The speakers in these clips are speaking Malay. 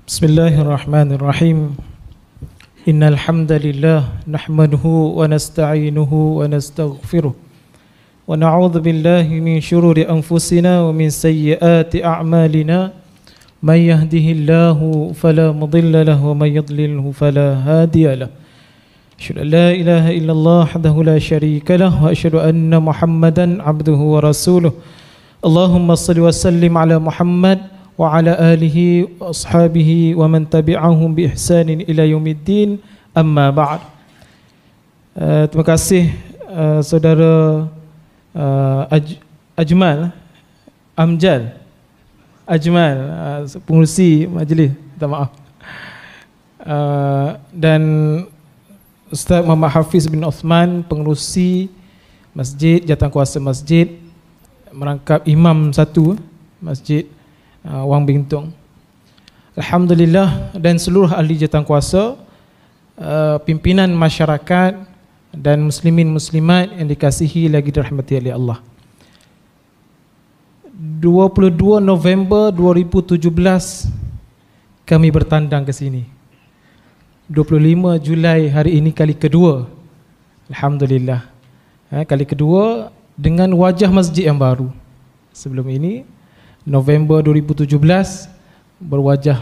Bismillahirrahmanirrahim. Innal hamdalillah nahmaduhu wa nasta'inuhu wa nastaghfiruh wa na'udzu billahi min shururi anfusina wa min sayyiati a'malina. May yahdihillahu fala mudilla lahu wa may yudlilhu fala hadiya lahu. Asyhadu an la ilaha illallah wahdahu la syarika lahu wa asyhadu anna Muhammadan 'abduhu wa rasuluh. Allahumma shalli wa sallim ala Muhammad wa ala alihi wa ashabihi wa man tabi'ahum bi ihsanin ila yaumiddin, amma ba'd. Terima kasih saudara Ajmal, pengurusi majlis, minta maaf, dan Ustaz Muhammad Hafiz bin Osman, pengurusi masjid, jawatankuasa masjid, merangkap imam satu masjid Wang Bintong. Alhamdulillah, dan seluruh ahli jawatankuasa, pimpinan masyarakat dan muslimin muslimat yang dikasihi lagi dirahmati oleh Allah. 22 November 2017 kami bertandang ke sini. 25 Julai hari ini kali kedua. Alhamdulillah. Kali kedua dengan wajah masjid yang baru. Sebelum ini November 2017 berwajah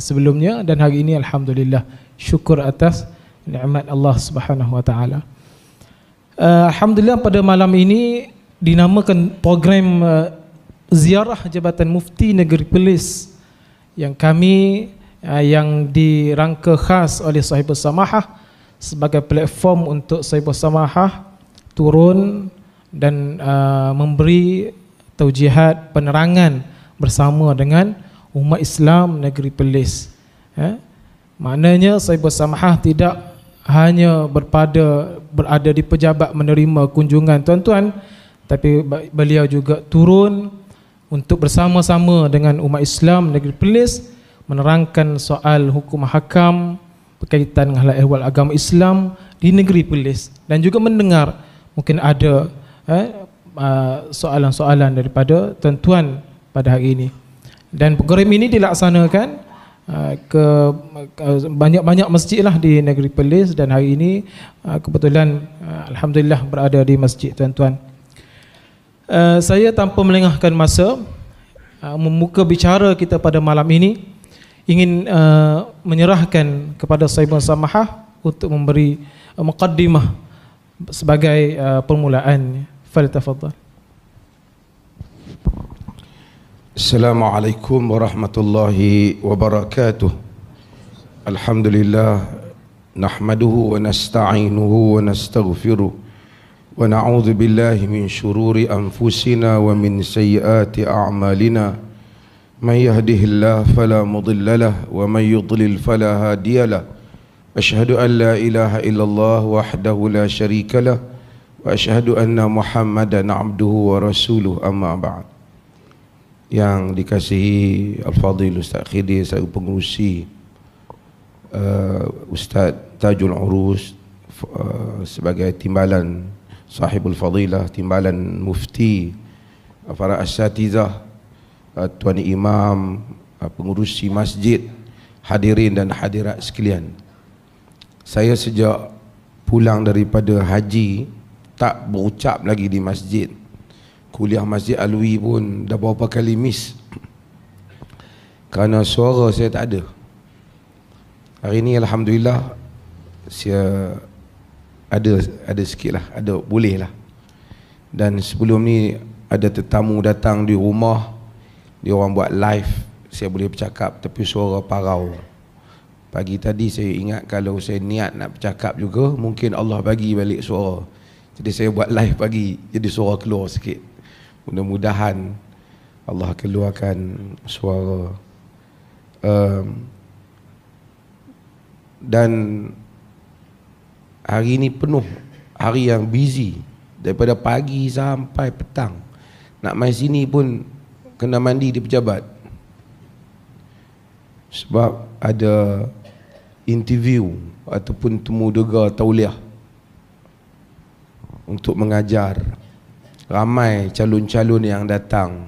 sebelumnya, dan hari ini alhamdulillah, syukur atas nikmat Allah Subhanahu wa taala. Alhamdulillah, pada malam ini dinamakan program ziarah Jabatan Mufti Negeri Perlis yang kami yang dirangka khas oleh Sahibul Samahah sebagai platform untuk Sahibul Samahah turun dan memberi taujihat, penerangan bersama dengan umat Islam Negeri Perlis. Maknanya Sahibul Samahah tidak hanya berada di pejabat menerima kunjungan tuan-tuan, tapi beliau juga turun untuk bersama-sama dengan umat Islam Negeri Perlis menerangkan soal hukum hakam berkaitan dengan hal ehwal agama Islam di Negeri Perlis, dan juga mendengar mungkin ada soalan-soalan daripada tuan-tuan pada hari ini. Dan program ini dilaksanakan ke banyak-banyak masjid lah di Negeri Perlis, dan hari ini kebetulan alhamdulillah berada di masjid tuan-tuan. Saya tanpa melengahkan masa, membuka bicara kita pada malam ini, ingin menyerahkan kepada Sahibul Samahah untuk memberi muqaddimah sebagai permulaan. Falyatafaddal. Assalamualaikum warahmatullahi wabarakatuh. Alhamdulillah, nahmaduhu wa nasta'inuhu wa nastaghfiruh wa na'udzu billahi min syururi anfusina wa min sayyiati a'malina. May yahdihillahu fala mudilla lahu wa may yudlil fala hadiya lahu. Asyhadu an la ilaha illallah wahdahu la syarika lahu wa asyhadu anna Muhammadan abduhu wa rasuluh, amma ba'd. Yang dikasihi Al-Fadhil Ustaz Khidir, saya pengurusi, Ustaz Tajul Urus sebagai timbalan Sahibul Fadilah, timbalan mufti, para asatizah, tuan imam, pengurusi masjid, hadirin dan hadirat sekalian. Saya sejak pulang daripada haji tak berucap lagi di masjid. Kuliah Masjid Alwi pun dah beberapa kali miss kerana suara saya tak ada. Hari ini alhamdulillah saya ada sikit lah, ada boleh lah. Dan sebelum ni ada tetamu datang di rumah, dia orang buat live, saya boleh bercakap tapi suara parau. Pagi tadi saya ingat kalau saya niat nak bercakap juga, mungkin Allah bagi balik suara. Jadi saya buat live pagi, jadi suara keluar sikit. Mudah-mudahan Allah keluarkan suara. Dan hari ini penuh, hari yang busy, daripada pagi sampai petang. Nak main sini pun kena mandi di pejabat, sebab ada interview ataupun temu dega tauliah untuk mengajar. Ramai calon-calon yang datang.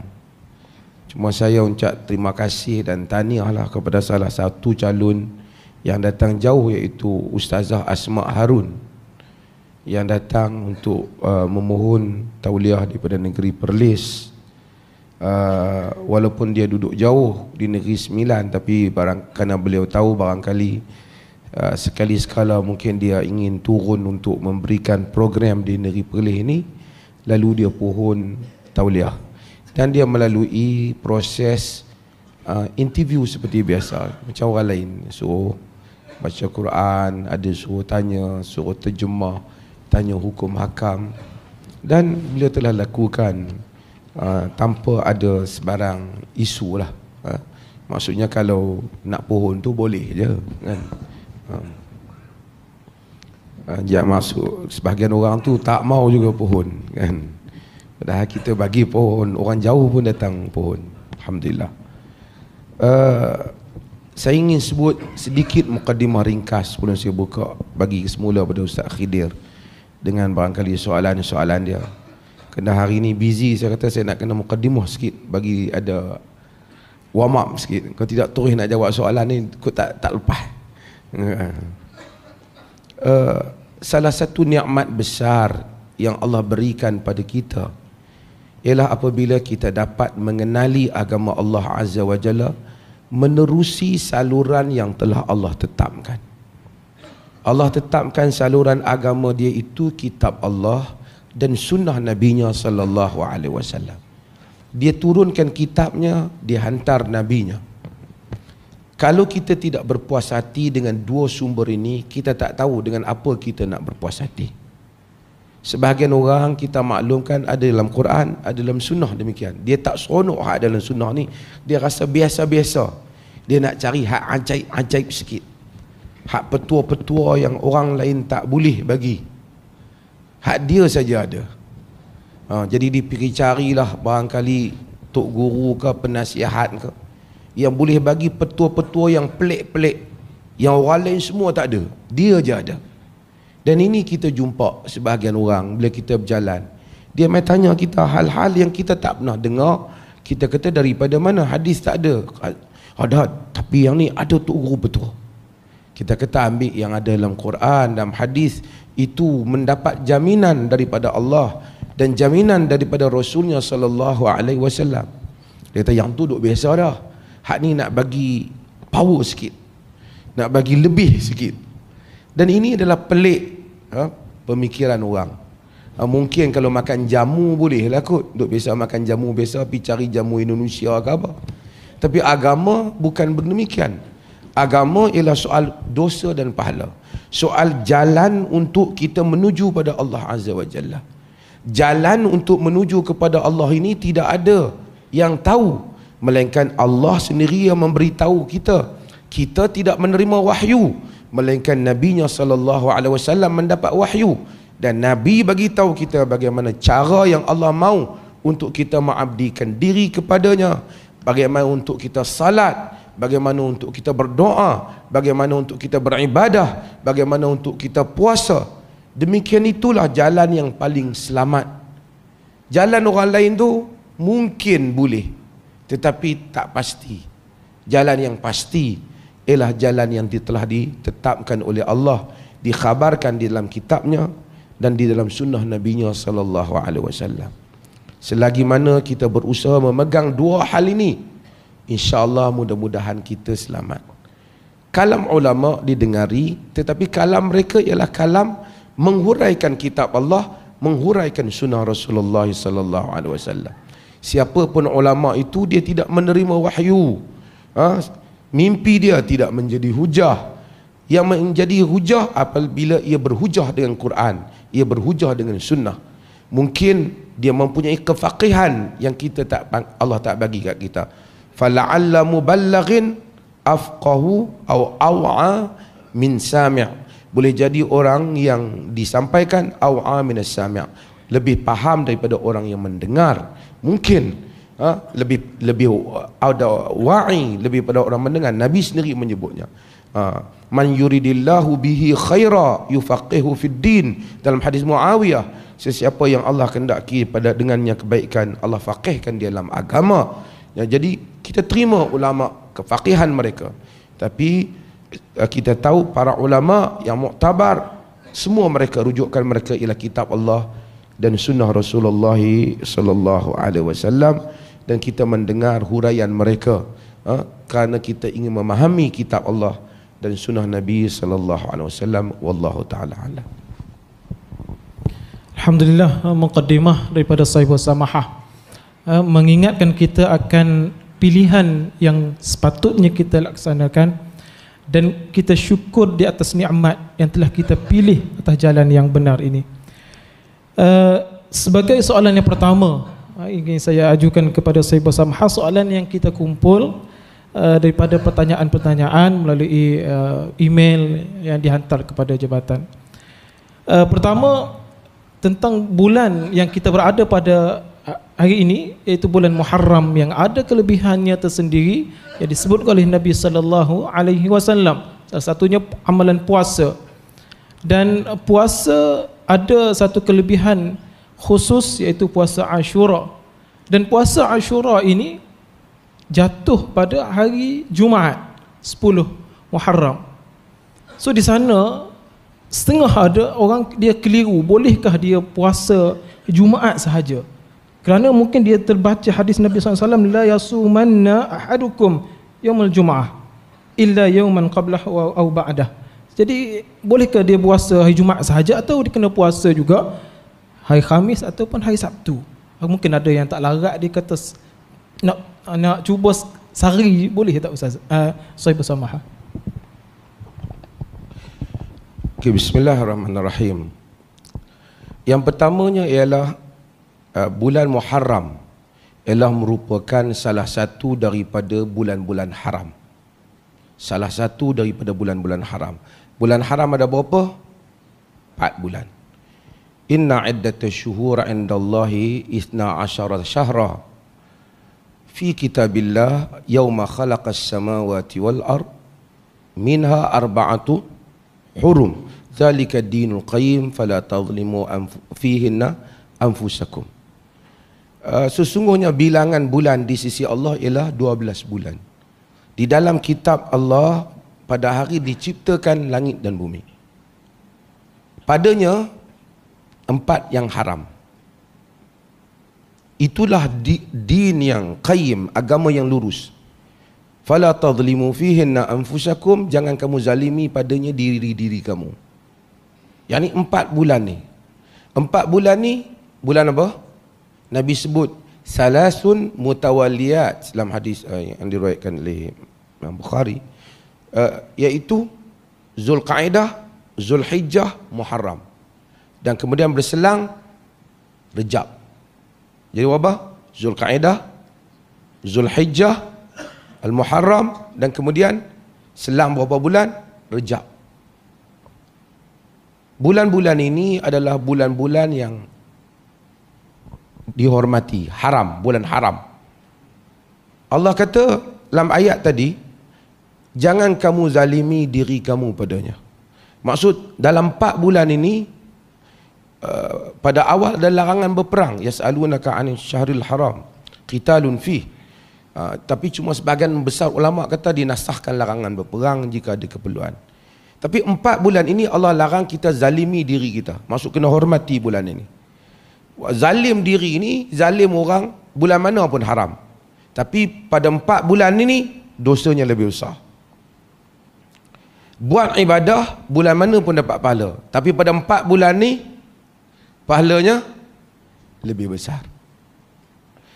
Cuma saya ucap terima kasih dan tahniahlah kepada salah satu calon yang datang jauh, iaitu Ustazah Asma Harun, yang datang untuk memohon tauliah daripada negeri Perlis. Walaupun dia duduk jauh di negeri Sembilan, tapi kerana beliau tahu barangkali sekali sekala mungkin dia ingin turun untuk memberikan program di negeri Perlis ini, lalu dia pohon tauliah. Dan dia melalui proses interview seperti biasa, macam orang lain. Suruh baca Quran, ada suruh tanya, suruh terjemah, tanya hukum hakam. Dan beliau telah lakukan tanpa ada sebarang isu lah. Maksudnya kalau nak pohon tu boleh je kan. Jangan masuk, sebahagian orang tu tak mau juga pohon kan. Padahal kita bagi pohon, orang jauh pun datang pohon. Alhamdulillah. Saya ingin sebut sedikit mukadimah ringkas sebelum saya buka bagi semula pada Ustaz Khidir dengan barangkali soalan-soalan dia. Kerana hari ni busy, saya kata saya nak kena mukadimah sikit bagi ada warm up sikit. Kalau tidak terus nak jawab soalan ni kau tak lepas. Salah satu nikmat besar yang Allah berikan pada kita ialah apabila kita dapat mengenali agama Allah Azza wa Jalla menerusi saluran yang telah Allah tetapkan. Allah tetapkan saluran agama dia itu kitab Allah dan sunnah Nabi-Nya sallallahu alaihi wasallam. Dia turunkan kitabnya, dia hantar nabinya. Kalau kita tidak berpuas hati dengan dua sumber ini, kita tak tahu dengan apa kita nak berpuas hati. Sebahagian orang kita maklumkan ada dalam Quran, ada dalam sunnah demikian. Dia tak seronok hak dalam sunnah ni, dia rasa biasa-biasa. Dia nak cari hak ajaib-ajaib sikit, hak petua-petua yang orang lain tak boleh bagi, hak dia saja ada. Jadi dia pergi carilah barangkali tok guru ke penasihat ke yang boleh bagi petua-petua yang pelik-pelik, yang orang lain semua tak ada, dia je ada. Dan ini kita jumpa sebahagian orang bila kita berjalan, dia mai tanya kita hal-hal yang kita tak pernah dengar. Kita kata daripada mana? Hadis tak ada. Ada, tapi yang ni ada tok guru betul. Kita kata ambil yang ada dalam Quran, dalam hadis, itu mendapat jaminan daripada Allah dan jaminan daripada Rasulnya sallallahu alaihi wasallam. Dia kata yang tu duk biasa dah. Hak ni nak bagi power sikit, nak bagi lebih sikit. Dan ini adalah pelik pemikiran orang. Mungkin kalau makan jamu boleh lah kot, duk biasa makan jamu biasa, pergi cari jamu Indonesia ke apa. Tapi agama bukan berdemikian. Agama ialah soal dosa dan pahala, soal jalan untuk kita menuju pada Allah Azza wa Jalla. Jalan untuk menuju kepada Allah ini tidak ada yang tahu melainkan Allah sendiri yang memberitahu kita. Kita tidak menerima wahyu, melainkan Nabi-Nya sallallahu alaihi wasallam mendapat wahyu, dan Nabi bagi tahu kita bagaimana cara yang Allah mahu untuk kita mengabdikan diri kepadanya, bagaimana untuk kita salat, bagaimana untuk kita berdoa, bagaimana untuk kita beribadah, bagaimana untuk kita puasa. Demikian itulah jalan yang paling selamat. Jalan orang lain tu mungkin boleh, tetapi tak pasti. Jalan yang pasti ialah jalan yang telah ditetapkan oleh Allah, dikhabarkan di dalam kitabnya dan di dalam sunnah Nabi-Nya sallallahu alaihi wasallam. Selagi mana kita berusaha memegang dua hal ini, insya-Allah mudah-mudahan kita selamat. Kalam ulama didengari, tetapi kalam mereka ialah kalam menghuraikan kitab Allah, menghuraikan sunnah Rasulullah sallallahu alaihi wasallam. Siapa pun ulama itu, dia tidak menerima wahyu. Mimpi dia tidak menjadi hujah. Yang menjadi hujah apabila ia berhujah dengan Quran, ia berhujah dengan sunnah. Mungkin dia mempunyai kefaqihan yang Allah tak bagi kat kita. Fala'alla muballighin afqahu aw aw'a min sami'. Boleh jadi orang yang disampaikan aw'a min as-sami', lebih faham daripada orang yang mendengar. Mungkin lebih ada wa'i lebih pada orang mendengar. Nabi sendiri menyebutnya, man yuridillahu bihi khaira yufaqihu fid din. Dalam hadis Muawiyah, sesiapa yang Allah kehendaki pada dengannya kebaikan, Allah faqihkan dia dalam agama. Ya, jadi kita terima ulama kefaqihan mereka, tapi kita tahu para ulama yang muktabar, semua mereka rujukan mereka ialah kitab Allah dan sunnah Rasulullah sallallahu alaihi wasallam, dan kita mendengar huraian mereka kerana kita ingin memahami kitab Allah dan sunnah Nabi sallallahu alaihi wasallam. Wallahu taala alam. Alhamdulillah, muqaddimah daripada Sahibul Samahah mengingatkan kita akan pilihan yang sepatutnya kita laksanakan, dan kita syukur di atas nikmat yang telah kita pilih atas jalan yang benar ini. Sebagai soalan yang pertama ingin saya ajukan kepada Sahibul Samahah, soalan yang kita kumpul daripada pertanyaan-pertanyaan melalui email yang dihantar kepada jabatan. Pertama, tentang bulan yang kita berada pada hari ini, iaitu bulan Muharram, yang ada kelebihannya tersendiri yang disebut oleh Nabi sallallahu alaihi wasallam. Salah satunya amalan puasa. Dan puasa ada satu kelebihan khusus, iaitu puasa Ashura. Dan puasa Ashura ini jatuh pada hari Jumaat 10 Muharram. So di sana setengah ada orang dia keliru, bolehkah dia puasa Jumaat sahaja? Kerana mungkin dia terbaca hadis Nabi SAW, la yasumanna ahadukum yaumul Jum'ah illa yauman qablahu aw ba'dah. Jadi bolehkah dia puasa hari Jumaat sahaja, atau dia kena puasa juga hari Khamis ataupun hari Sabtu? Mungkin ada yang tak larat, dia kata nak cuba sehari, boleh tak Ustaz? Sahibul Samahah. Okay, bismillahirrahmanirrahim. Yang pertamanya ialah bulan Muharram ialah merupakan salah satu daripada bulan-bulan haram. Salah satu daripada bulan-bulan haram. Bulan haram ada berapa? 4 bulan. Inna iddatash syuhura indallahi 12 syahra fi kitabillah yauma khalaqas samawati wal ard minha arba'atu hurum dzalika ad-dinul qayyim fala tadhlimu fihinna anfusakum. Sesungguhnya bilangan bulan di sisi Allah ialah 12 bulan. Di dalam kitab Allah pada hari diciptakan langit dan bumi. Padanya 4 yang haram. Itulah din yang qayyim, agama yang lurus. Fala tadhlimu fihinna anfusakum, jangan kamu zalimi padanya diri-diri kamu. Yani 4 bulan ni. 4 bulan ni bulan apa? Nabi sebut salasun mutawaliyat dalam hadis yang diriwayatkan oleh Imam Bukhari, iaitu Zulqa'dah, Zulhijjah, Muharram, dan kemudian berselang Rejab. Jadi apa? Zulqa'dah, Zulhijjah, Al-Muharram, dan kemudian selang berapa bulan? Rejab. Bulan-bulan ini adalah bulan-bulan yang dihormati, haram, bulan haram. Allah kata dalam ayat tadi, jangan kamu zalimi diri kamu padanya. Maksud dalam 4 bulan ini, pada awal ada larangan berperang, yas'alunaka 'anil syahril haram qitalun fih. Tapi cuma sebahagian besar ulama kata dinasahkan larangan berperang jika ada keperluan. Tapi 4 bulan ini Allah larang kita zalimi diri kita. Maksud kena hormati bulan ini. Zalim diri ini, zalim orang, bulan mana pun haram. Tapi pada 4 bulan ini dosanya lebih besar. Buat ibadah bulan mana pun dapat pahala, tapi pada 4 bulan ni pahalanya lebih besar.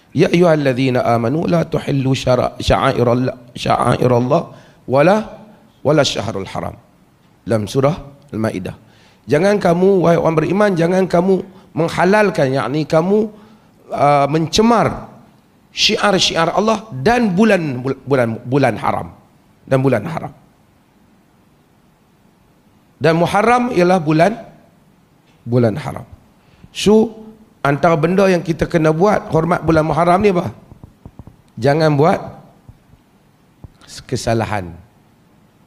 Ya ayyuhalladzina amanu la tuhillu sya'airallah wala syahrul haram. Dalam surah Al-Maidah. Jangan kamu, wahai orang beriman, jangan kamu menghalalkan, yakni kamu mencemar syiar-syiar Allah dan bulan haram, dan bulan haram. Dan Muharram ialah bulan haram. So antara benda yang kita kena buat hormat bulan Muharram ni apa? Jangan buat kesalahan,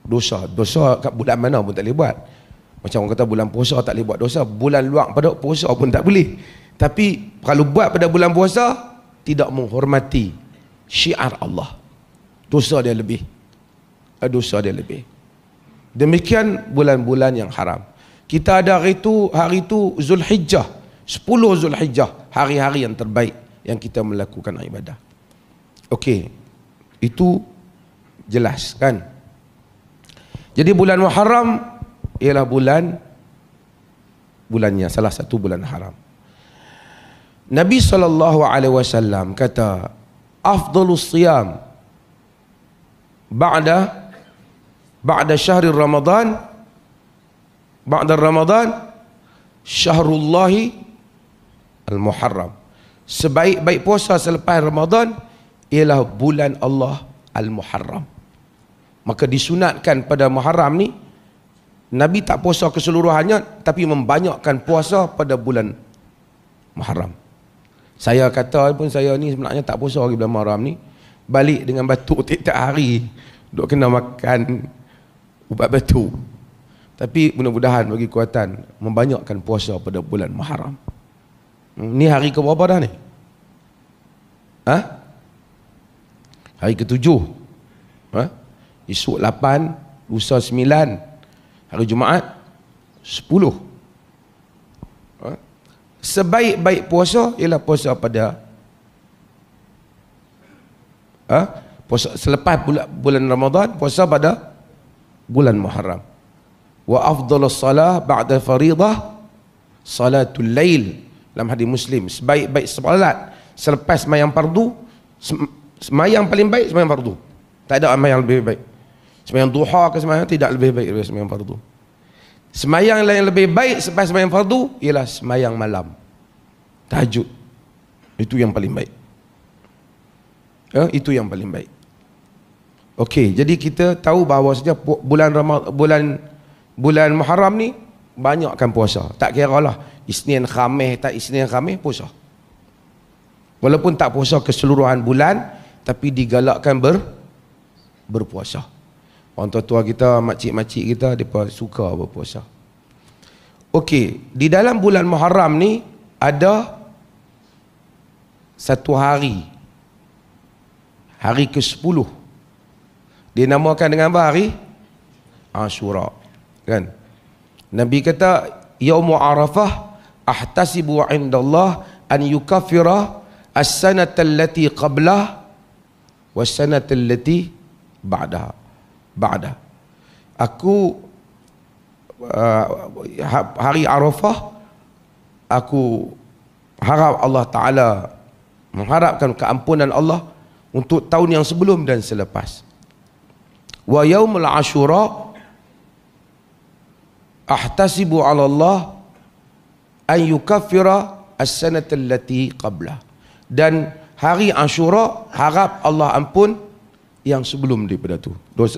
dosa kat bulan mana pun tak boleh buat. Macam orang kata bulan puasa tak boleh buat dosa, bulan luar pada puasa pun tak boleh. Tapi kalau buat pada bulan puasa, tidak menghormati syiar Allah. Dosa dia lebih. Dosa dia lebih. Demikian bulan-bulan yang haram. Kita ada hari itu Zulhijjah, 10 Zulhijjah, hari-hari yang terbaik yang kita melakukan ibadah. Okey, itu jelas kan? Jadi bulan Muharram ialah bulannya salah satu bulan haram. Nabi SAW kata, afdalus siyam ba'da syahri Ramadan, ba'da Ramadan syahrullahi al-Muharram. Sebaik-baik puasa selepas Ramadan ialah bulan Allah al-Muharram. Maka disunatkan pada Muharram ni Nabi tak puasa keseluruhannya, tapi membanyakkan puasa pada bulan Muharram. Saya kata pun saya ni sebenarnya tak puasa lagi bulan Muharram ni. Balik dengan batuk tiap-tiap hari, duk kena makan ubat batuk. Tapi mudah-mudahan bagi kekuatan membanyakkan puasa pada bulan Muharram. Ni hari ke berapa dah ni? Hari ke-7. Esok 8, lusa 9, hari Jumaat 10. Sebaik-baik puasa ialah puasa pada puasa selepas bulan Ramadan, puasa pada bulan Muharram. Wa afdalus salah ba'da faridah salatul lail, dalam hadis Muslim. Sebaik-baik salat selepas sembahyang fardu, sembahyang paling baik sembahyang fardu. Tak ada sembahyang lebih baik. Sembahyang duha ke sembahyang tidak lebih baik daripada sembahyang fardu. Sembahyang yang lebih baik selepas sembahyang fardu ialah sembahyang malam, tahajud. Itu yang paling baik. Itu yang paling baik. Okey, jadi kita tahu bahawa sejak bulan Muharram ni banyakkan puasa. Tak kira lah Isnin Khamis tak Isnin Khamis, puasa. Walaupun tak puasa keseluruhan bulan, tapi digalakkan berpuasa. Orang tua-tua kita, makcik-makcik kita, mereka suka berpuasa. Okey, di dalam bulan Muharram ni ada satu hari ke-10. Dinamakan dengan apa hari? Ashura. Kan? Nabi kata, Yaumu Arafah ahtasibu indallah an yukaffira as-sanata allati qablah was-sanata allati ba'daha. Aku hari Arafah, aku harap Allah Ta'ala, mengharapkan keampunan Allah untuk tahun yang sebelum dan selepas. Wa yaumul Ashura ahtasibu 'ala Allah an yukaffira as-sanata allati qablah. Dan hari Ashura harap Allah ampun yang sebelum daripada itu,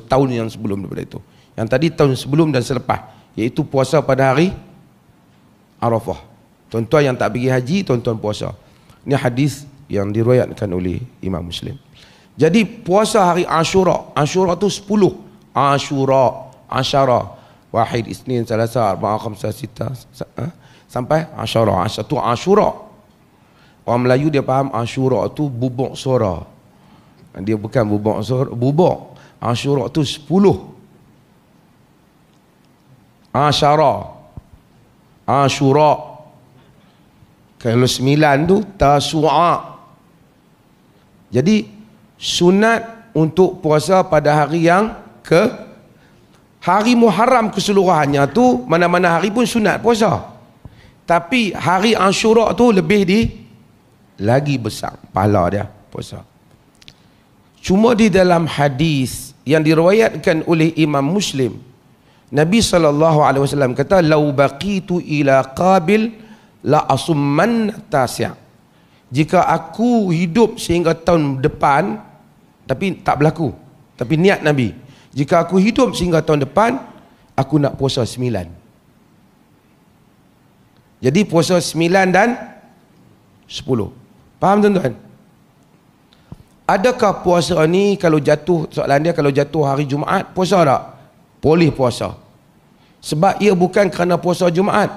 tahun yang sebelum daripada itu. Yang tadi tahun sebelum dan selepas, iaitu puasa pada hari Arafah. Tuan-tuan yang tak pergi haji, tuan-tuan puasa. Ini hadis yang diriwayatkan oleh Imam Muslim. Jadi puasa hari Ashura, Ashura tu 10. Asyara, wahid, isnin, salasa, arba'a, khamsa, sita, sampai Ashura. Satu Ashura. Orang Melayu dia faham Ashura tu bubuk suara. Dia bukan bubuk suara, bubuk. Ashura tu 10. Ashura. Kalau 9 tu Tasu'a. Jadi sunat untuk puasa pada hari yang hari Muharram keseluruhannya tu, mana-mana hari pun sunat puasa. Tapi hari Ashura tu lagi besar pahala dia puasa. Cuma di dalam hadis yang diriwayatkan oleh Imam Muslim, Nabi SAW kata, "Lau baqitu ila qabil la asumman tasi'." Jika aku hidup sehingga tahun depan, tapi tak berlaku, tapi niat Nabi, jika aku hidup sehingga tahun depan, aku nak puasa 9. Jadi puasa 9 dan 10. Faham tuan-tuan? Adakah puasa ni kalau jatuh, soalan dia, kalau jatuh hari Jumaat, puasa tak? Boleh puasa. Sebab ia bukan kerana puasa Jumaat.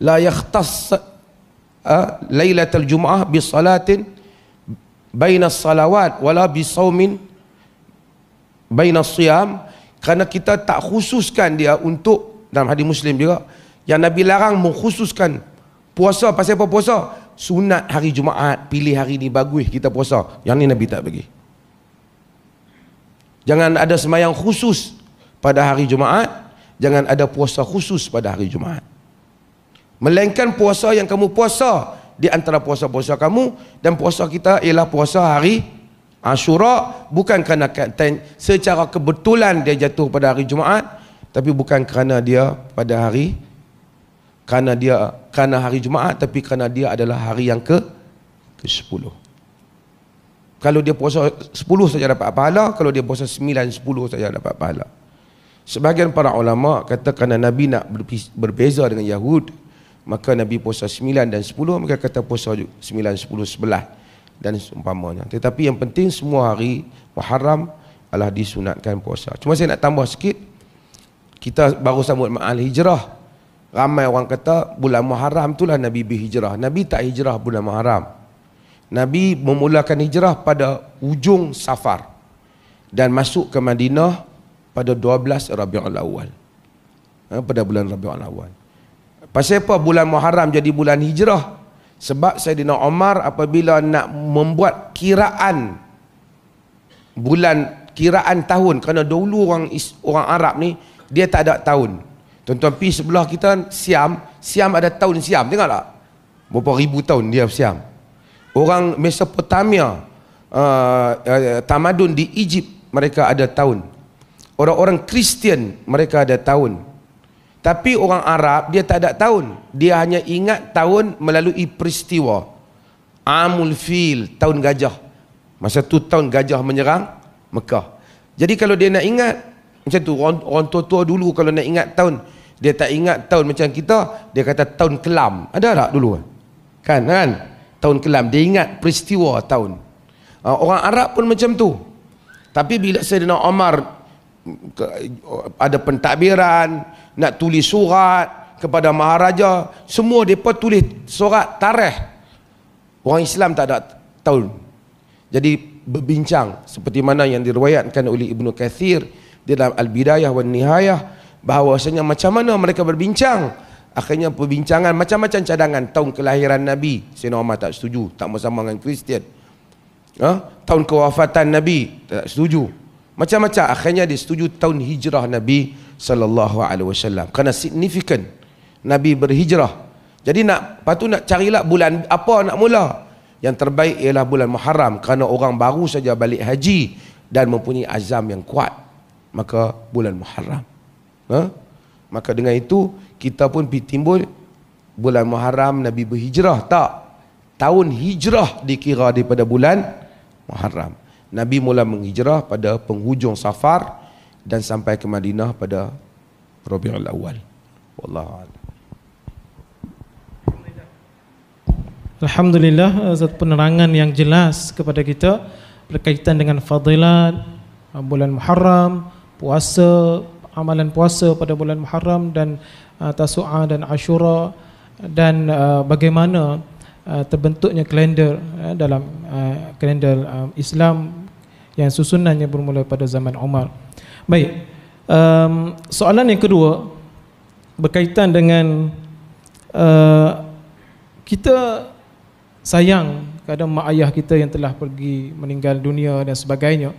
La yakhtass lailatul Jum'ah bi salatin bainas salawat wala bisaumin bainas siyam, kerana kita tak khususkan dia untuk, dalam hadis Muslim juga, yang Nabi larang mengkhususkan puasa. Pasal apa puasa? Sunat hari Jumaat, pilih hari ni bagus kita puasa. Yang ni Nabi tak bagi. Jangan ada sembahyang khusus pada hari Jumaat, jangan ada puasa khusus pada hari Jumaat. Melainkan puasa yang kamu puasa di antara puasa-puasa kamu, dan puasa kita ialah puasa hari Ashura, bukan kerana secara kebetulan dia jatuh pada hari Jumaat, tapi bukan kerana dia pada hari kerana hari Jumaat, tapi kerana dia adalah hari yang ke-10. Kalau dia puasa 10 saja dapat pahala, kalau dia puasa 9, 10 saja dapat pahala. Sebahagian para ulama kata kerana Nabi nak berbeza dengan Yahud, maka Nabi puasa 9 dan 10, mereka kata puasa 9, 10, 11 dan seumpamanya. Tetapi yang penting semua hari Muharram adalah disunatkan puasa. Cuma saya nak tambah sikit, kita baru sambut Ma'al Hijrah. Ramai orang kata bulan Muharram itulah Nabi berhijrah. Nabi tak hijrah bulan Muharram. Nabi memulakan hijrah pada hujung Safar dan masuk ke Madinah pada 12 Rabiul Awal. Pada bulan Rabiul Awal. Pasal apa bulan Muharram jadi bulan hijrah? Sebab Saidina Umar apabila nak membuat kiraan bulan, kiraan tahun, kerana dulu orang Arab ni dia tak ada tahun. Tuan-tuan pi sebelah kita Siam ada tahun Siam, tengok tak? Berapa ribu tahun dia Siam. Orang Mesopotamia, tamadun di Egypt, mereka ada tahun. Orang-orang Kristian mereka ada tahun. Tapi orang Arab dia tak ada tahun. Dia hanya ingat tahun melalui peristiwa Amul Fil, tahun gajah. Masa tu tahun gajah menyerang Mekah. Jadi kalau dia nak ingat macam tu, orang tua-tua dulu kalau nak ingat tahun, dia tak ingat tahun macam kita, dia kata tahun kelam. Ada tak dulu? Kan? Tahun kelam, dia ingat peristiwa tahun. Orang Arab pun macam tu. Tapi bila Saidina Umar ada pentadbiran, nak tulis surat kepada Maharaja, semua mereka tulis surat tarikh. Orang Islam tak ada tahun. Jadi berbincang seperti mana yang diriwayatkan oleh Ibnu Katsir di dalam Al-Bidayah wan Nihayah, bahawasanya macam mana mereka berbincang. Akhirnya perbincangan macam-macam cadangan. Tahun kelahiran Nabi, Sayyidina Umar tak setuju, tak bersama dengan Kristian. Tahun kewafatan Nabi, tak setuju. Macam-macam. Akhirnya disetujui tahun hijrah Nabi sallallahu alaihi wasallam. Kerana signifikan Nabi berhijrah. Jadi lepas tu nak carilah bulan apa nak mula. Yang terbaik ialah bulan Muharram, kerana orang baru saja balik haji dan mempunyai azam yang kuat. Maka bulan Muharram. Maka dengan itu kita pun timbul bulan Muharram Nabi berhijrah. Tak. Tahun hijrah dikira daripada bulan Muharram. Nabi mula menghijrah pada penghujung Safar dan sampai ke Madinah pada Rabiul Awal. Wallahu a'lam. Alhamdulillah, satu penerangan yang jelas kepada kita berkaitan dengan fadilat bulan Muharram, puasa, amalan puasa pada bulan Muharram dan Tasu'a dan Ashura, dan bagaimana terbentuknya kalender dalam kalender Islam yang susunannya bermula pada zaman Umar. Baik, soalan yang kedua berkaitan dengan kita sayang kepada mak ayah kita yang telah pergi meninggal dunia dan sebagainya.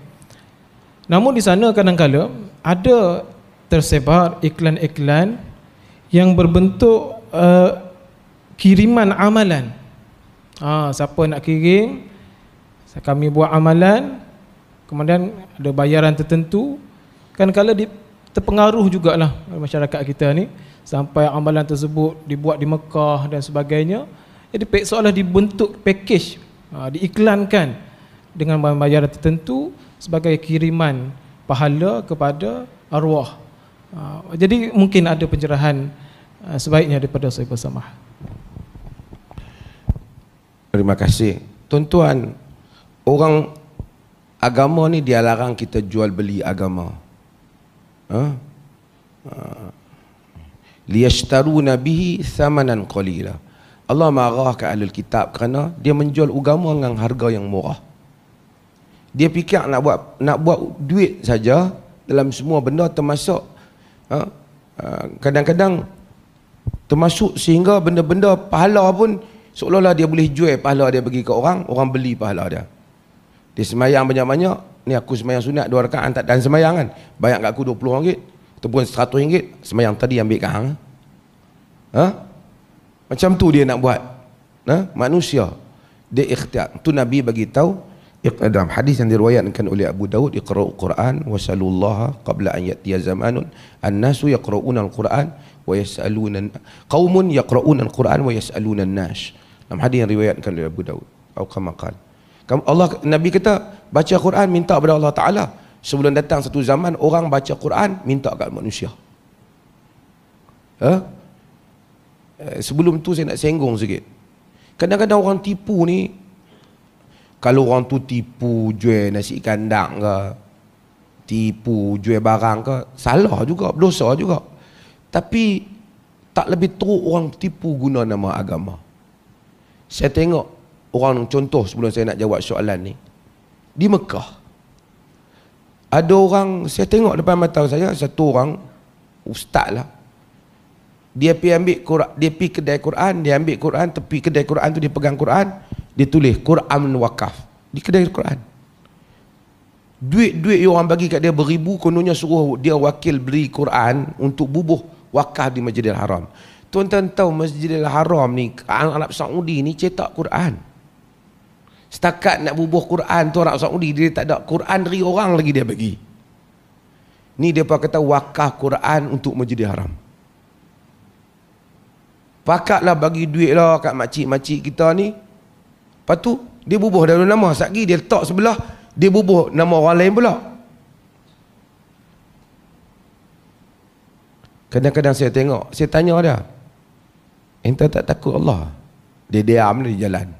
Namun di sana kadang-kala ada tersebar iklan-iklan yang berbentuk kiriman amalan. Siapa nak kirim, kami buat amalan, kemudian ada bayaran tertentu. Kadang-kala terpengaruh jugalah masyarakat kita ni sampai amalan tersebut dibuat di Mekah dan sebagainya. Jadi seolah dibentuk package, diiklankan dengan bayaran tertentu sebagai kiriman pahala kepada arwah. Jadi mungkin ada pencerahan sebaiknya daripada saya bersama. Terima kasih. Tuan-tuan, orang agama ni dia larang kita jual beli agama. Liyashtaruna bihi thamanan qalila. Allah marah ke ahlul kitab kerana dia menjual agama dengan harga yang murah. Dia fikir nak buat duit saja dalam semua benda, termasuk kadang-kadang termasuk sehingga benda-benda pahala pun seolah-olah dia boleh jual pahala dia bagi ke orang beli pahala dia. Dia semayang banyak-banyak, ni aku semayang sunat 2 rakaat tak dan semayang kan, bayar kat aku RM20 ataupun RM100, semayang tadi ambil kat hang. Macam tu dia nak buat. Manusia dia ikhtiar. Tu Nabi bagi tahu dalam hadis yang diriwayatkan oleh Abu Daud, iqra'ul Quran wasalullaha qabla an ya'tiya zamanun an-nasu yaqra'una al-Quran wa yas'aluna qaumun yaqra'una al-Quran wa yas'aluna an-nas. Dalam hadis yang diriwayatkan oleh Abu Daud atau kama qala, Nabi kata baca Quran minta kepada Allah Taala. Sebelum datang satu zaman orang baca Quran minta kat manusia. Sebelum tu saya nak senggung sikit. Kadang-kadang orang tipu ni, kalau orang tu tipu jual nasi kandang ke, tipu jual barang ke, salah juga, berdosa juga. Tapi tak lebih teruk orang tipu guna nama agama. Saya tengok orang, contoh sebelum saya nak jawab soalan ni, di Mekah ada orang, saya tengok depan mata saya, satu orang ustaz lah, dia pergi ambil Quran, dia pergi kedai Quran, dia ambil Quran, tepi kedai Quran tu dia pegang Quran, dia tulis Quran wakaf di kedai Quran. Duit yang orang bagi kat dia beribu, kononnya suruh dia wakil beri Quran untuk bubuh wakaf di Masjidil Haram. Tuan-tuan tahu Masjidil Haram ni, Arab Saudi ni cetak Quran. Setakat nak bubuh Quran tu Arab Saudi, dia tak ada Quran dari orang lagi dia bagi. Ni dia kata wakaf Quran untuk Masjidil Haram. Pakatlah bagi duit lah kat makcik-makcik kita ni. Lepas tu dia bubuh dalam nama, satgi dia letak sebelah, dia bubuh nama orang lain pula. Kadang-kadang saya tengok, saya tanya dia, ente tak takut Allah? Dia diam di jalan.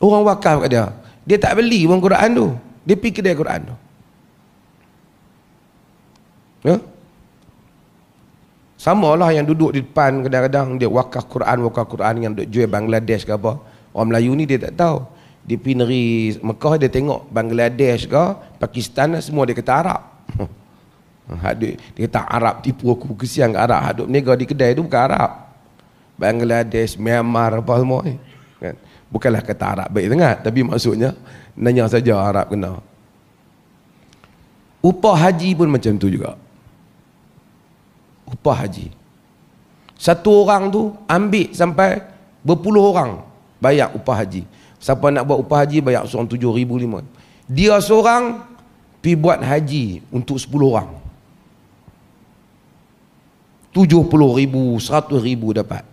Orang wakaf kat dia, dia tak beli pun Quran tu, dia pergi kedai Quran tu. Sama lah yang duduk di depan, kadang-kadang dia wakaf Quran yang duduk jual Bangladesh ke apa. Orang Melayu ni dia tak tahu. Di negeri Mekah dia tengok Bangladesh ke Pakistan semua dia kata Arab. Dia kata Arab tipu aku, kesian ke Arab. Hadut berniaga di kedai tu bukan Arab. Bangladesh, Myanmar apa semua ni. Kan? Bukanlah kata Arab baik sangat, tapi maksudnya nanya saja Arab kena. Upah haji pun macam tu juga. Upah haji, satu orang tu ambil sampai berpuluh orang bayar upah haji. Siapa nak buat upah haji bayar seorang 7,500. Dia seorang pergi buat haji untuk 10 orang, 70,000, 100,000 dapat.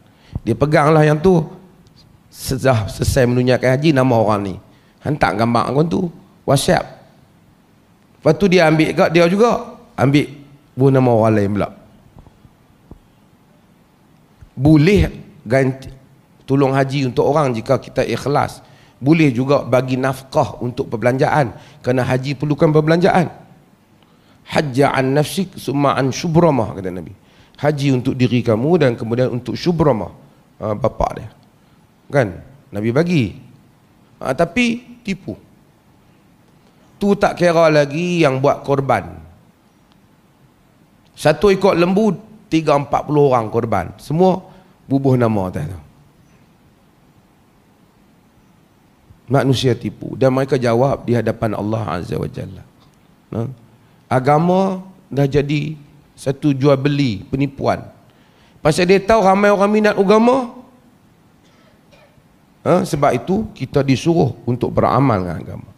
Dia peganglah yang tu, selesai menunaikan haji, nama orang ni hantar gambar orang tu WhatsApp. Lepas tu dia ambil kat dia juga, ambil buah nama orang lain pula. Boleh ganti tolong haji untuk orang jika kita ikhlas. Boleh juga bagi nafkah untuk perbelanjaan, kerana haji perlukan perbelanjaan. Hajja an nafsik summa an syubramah, kata Nabi. Haji untuk diri kamu dan kemudian untuk syubramah, bapak dia. Kan? Nabi bagi. Tapi tipu. Tu tak kira lagi yang buat korban. Satu ekor lembu 30-40 orang korban, semua bubuh nama atas tu. Manusia tipu dan mereka jawab di hadapan Allah Azza wa Jalla. Agama dah jadi satu jual beli, penipuan. Pasal dia tahu ramai orang minat agama. Sebab itu kita disuruh untuk beramal dengan agama.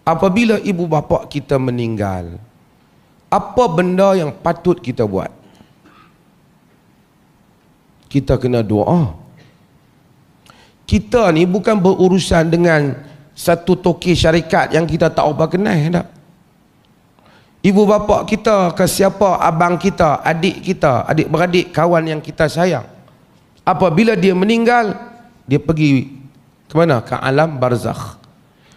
Apabila ibu bapa kita meninggal, apa benda yang patut kita buat? Kita kena doa. Kita ni bukan berurusan dengan satu toki syarikat yang kita tak apa kenal tak. Ibu bapa kita ke siapa, abang kita, adik kita, adik-beradik, kawan yang kita sayang, apabila dia meninggal, dia pergi ke mana? Ke alam barzakh.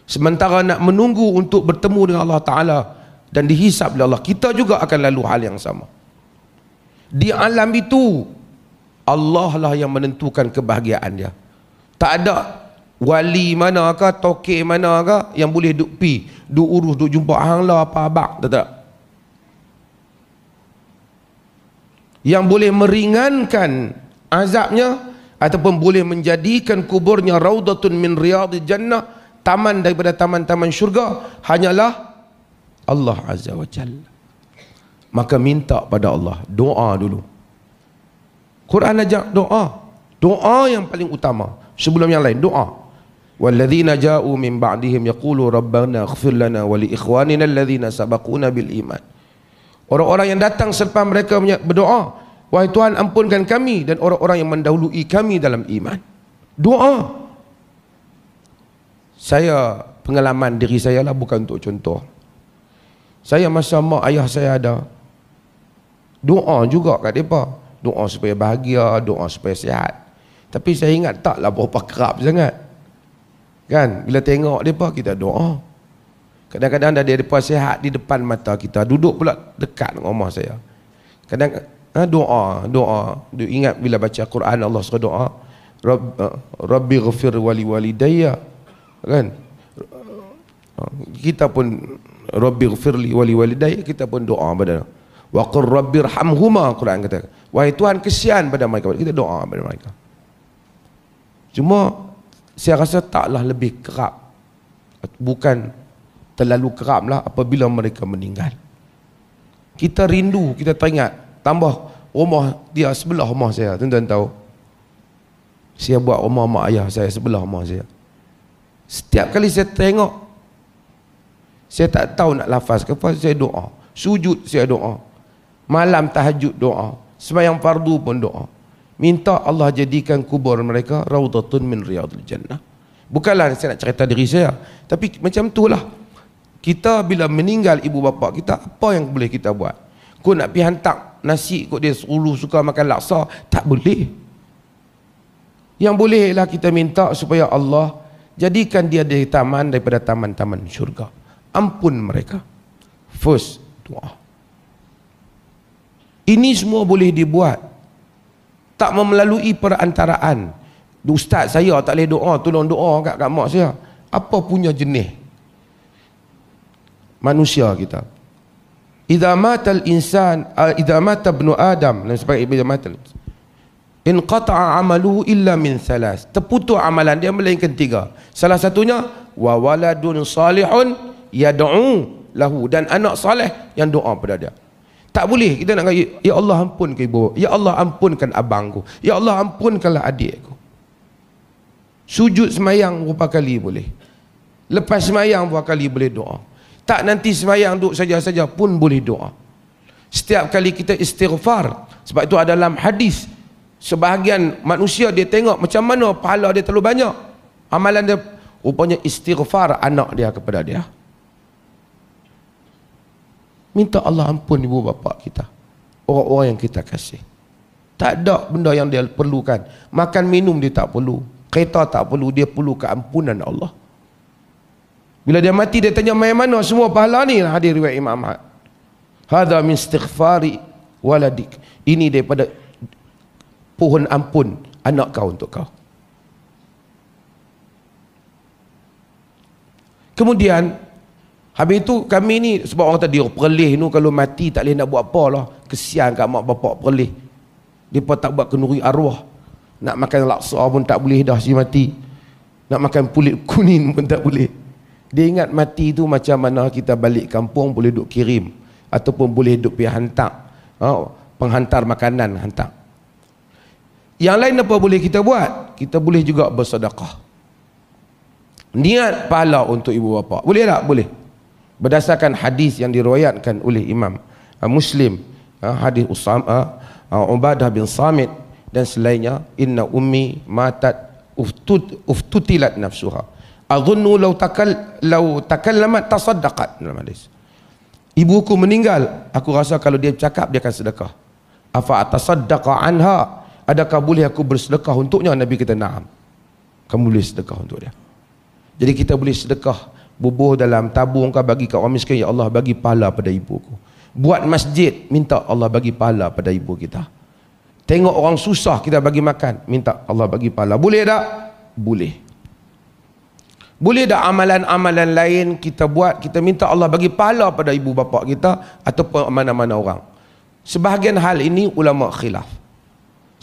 Sementara nak menunggu untuk bertemu dengan Allah Ta'ala dan dihisab oleh Allah, kita juga akan lalu hal yang sama. Di alam itu Allah lah yang menentukan kebahagiaan dia. Tak ada wali manakah, tokek manakah yang boleh duk pi, duk urus, duk jumpa hang lah apa abak, tak? Yang boleh meringankan azabnya ataupun boleh menjadikan kuburnya raudatun min riyadil jannah, taman daripada taman-taman syurga, hanyalah Allah Azza wa Jalla. Maka minta pada Allah, doa dulu. Quran ajak doa. Doa yang paling utama sebelum yang lain, doa. Walladzina ja'u min ba'dihim yaqulu rabbana ighfir lana wa li ikhwanina alladzina sabaquna bil iman. Orang-orang yang datang selepas mereka berdoa, wahai Tuhan ampunkan kami dan orang-orang yang mendahului kami dalam iman. Doa. Saya, pengalaman diri saya lah, bukan untuk contoh. Saya masa mak ayah saya ada, doa juga kat mereka. Doa supaya bahagia, doa supaya sihat. Tapi saya ingat taklah berapa kerap sangat. Kan, bila tengok mereka, kita doa. Kadang-kadang dah mereka sihat di depan mata kita, duduk pula dekat dengan rumah saya. Kadang doa. Ingat bila baca Quran, Allah suruh doa, Rabbi ghafir wali walidayya. Kan? Kita pun Rabbi ghafirli wali walidayya, kita pun doa pada wa qur rabbirhamhuma, Quran kata, wahai Tuhan kesian pada mereka. Kita doa pada mereka. Cuma saya rasa taklah lebih kerap, bukan terlalu kerap lah apabila mereka meninggal. Kita rindu, kita teringat. Tambah rumah dia sebelah rumah saya, tuan-tuan tahu, saya buat rumah mak ayah saya sebelah rumah saya. Setiap kali saya tengok, saya tak tahu nak lafaz ke apa, saya doa. Sujud saya doa, malam tahajud doa, sembahyang fardu pun doa. Minta Allah jadikan kubur mereka raudatun min riyadil jannah. Bukanlah saya nak cerita diri saya, tapi macam itulah. Kita bila meninggal ibu bapa kita, apa yang boleh kita buat? Kau nak pergi hantar nasi, kau dia suka makan laksa, tak boleh. Yang bolehlah kita minta supaya Allah jadikan dia dari taman daripada taman-taman syurga. Ampun mereka. First, doa. Ini semua boleh dibuat, tak melalui perantaraan. Ustaz saya tak boleh doa, tolong doa kat mak saya. Apa punya jenis manusia kita? Idza matal insan, idza mata ibnu adam, dan sebagainya, idza matal inqata'a amaluhu illa min thalas, terputus amalan dia melainkan tiga. Salah satunya wa waladun salihun yad'u lahu, dan anak soleh yang doa pada dia. Tak boleh kita nak kata, ya Allah ampunkan ibu, ya Allah ampunkan abangku, ya Allah ampunkanlah adikku. Sujud semayang berapa kali boleh, lepas semayang berapa kali boleh doa. Tak nanti semayang duduk saja-saja pun boleh doa. Setiap kali kita istighfar, sebab itu ada dalam hadis, sebahagian manusia dia tengok macam mana pahala dia terlalu banyak, amalan dia, rupanya istighfar anak dia kepada dia. Minta Allah ampun ibu bapa kita, orang-orang yang kita kasih. Tak ada benda yang dia perlukan. Makan minum dia tak perlu, kereta tak perlu, dia perlu keampunan Allah. Bila dia mati dia tanya, mai mana semua pahala ni? Hadis riwayat Imam Ahmad. Hadza min istighfari waladik. Ini daripada pohon ampun anak kau untuk kau. Kemudian habis itu kami ni, sebab orang tadi perlih tu kalau mati tak boleh nak buat apa lah. Kesian kat mak bapak perlih. Mereka tak buat kenduri arwah. Nak makan laksa pun tak boleh dah si mati. Nak makan kulit kuning pun tak boleh. Dia ingat mati tu macam mana kita balik kampung boleh duk kirim, ataupun boleh duk pergi hantar, penghantar makanan hantar. Yang lain apa boleh kita buat? Kita boleh juga bersedekah. Niat pahala untuk ibu bapa. Boleh tak? Boleh. Berdasarkan hadis yang diriwayatkan oleh Imam Muslim, hadis Ubadah bin Samit dan selainnya, inna ummi matat uftutilat nafsuha adhunnu law takallamat tasaddaqat. Dalam hadis, ibuku meninggal, aku rasa kalau dia bercakap dia akan sedekah. Afa atasaddaqa anha, adakah boleh aku bersedekah untuknya? Nabi kata na'am, kamu boleh sedekah untuk dia. Jadi kita boleh sedekah, bubuh dalam tabung kau bagi kat orang miskin, ya Allah bagi pahala pada ibuku. Buat masjid, minta Allah bagi pahala pada ibu kita. Tengok orang susah kita bagi makan, minta Allah bagi pahala. Boleh tak? Boleh. Boleh tak amalan-amalan lain kita buat, kita minta Allah bagi pahala pada ibu bapa kita ataupun mana-mana orang? Sebahagian hal ini ulama khilaf.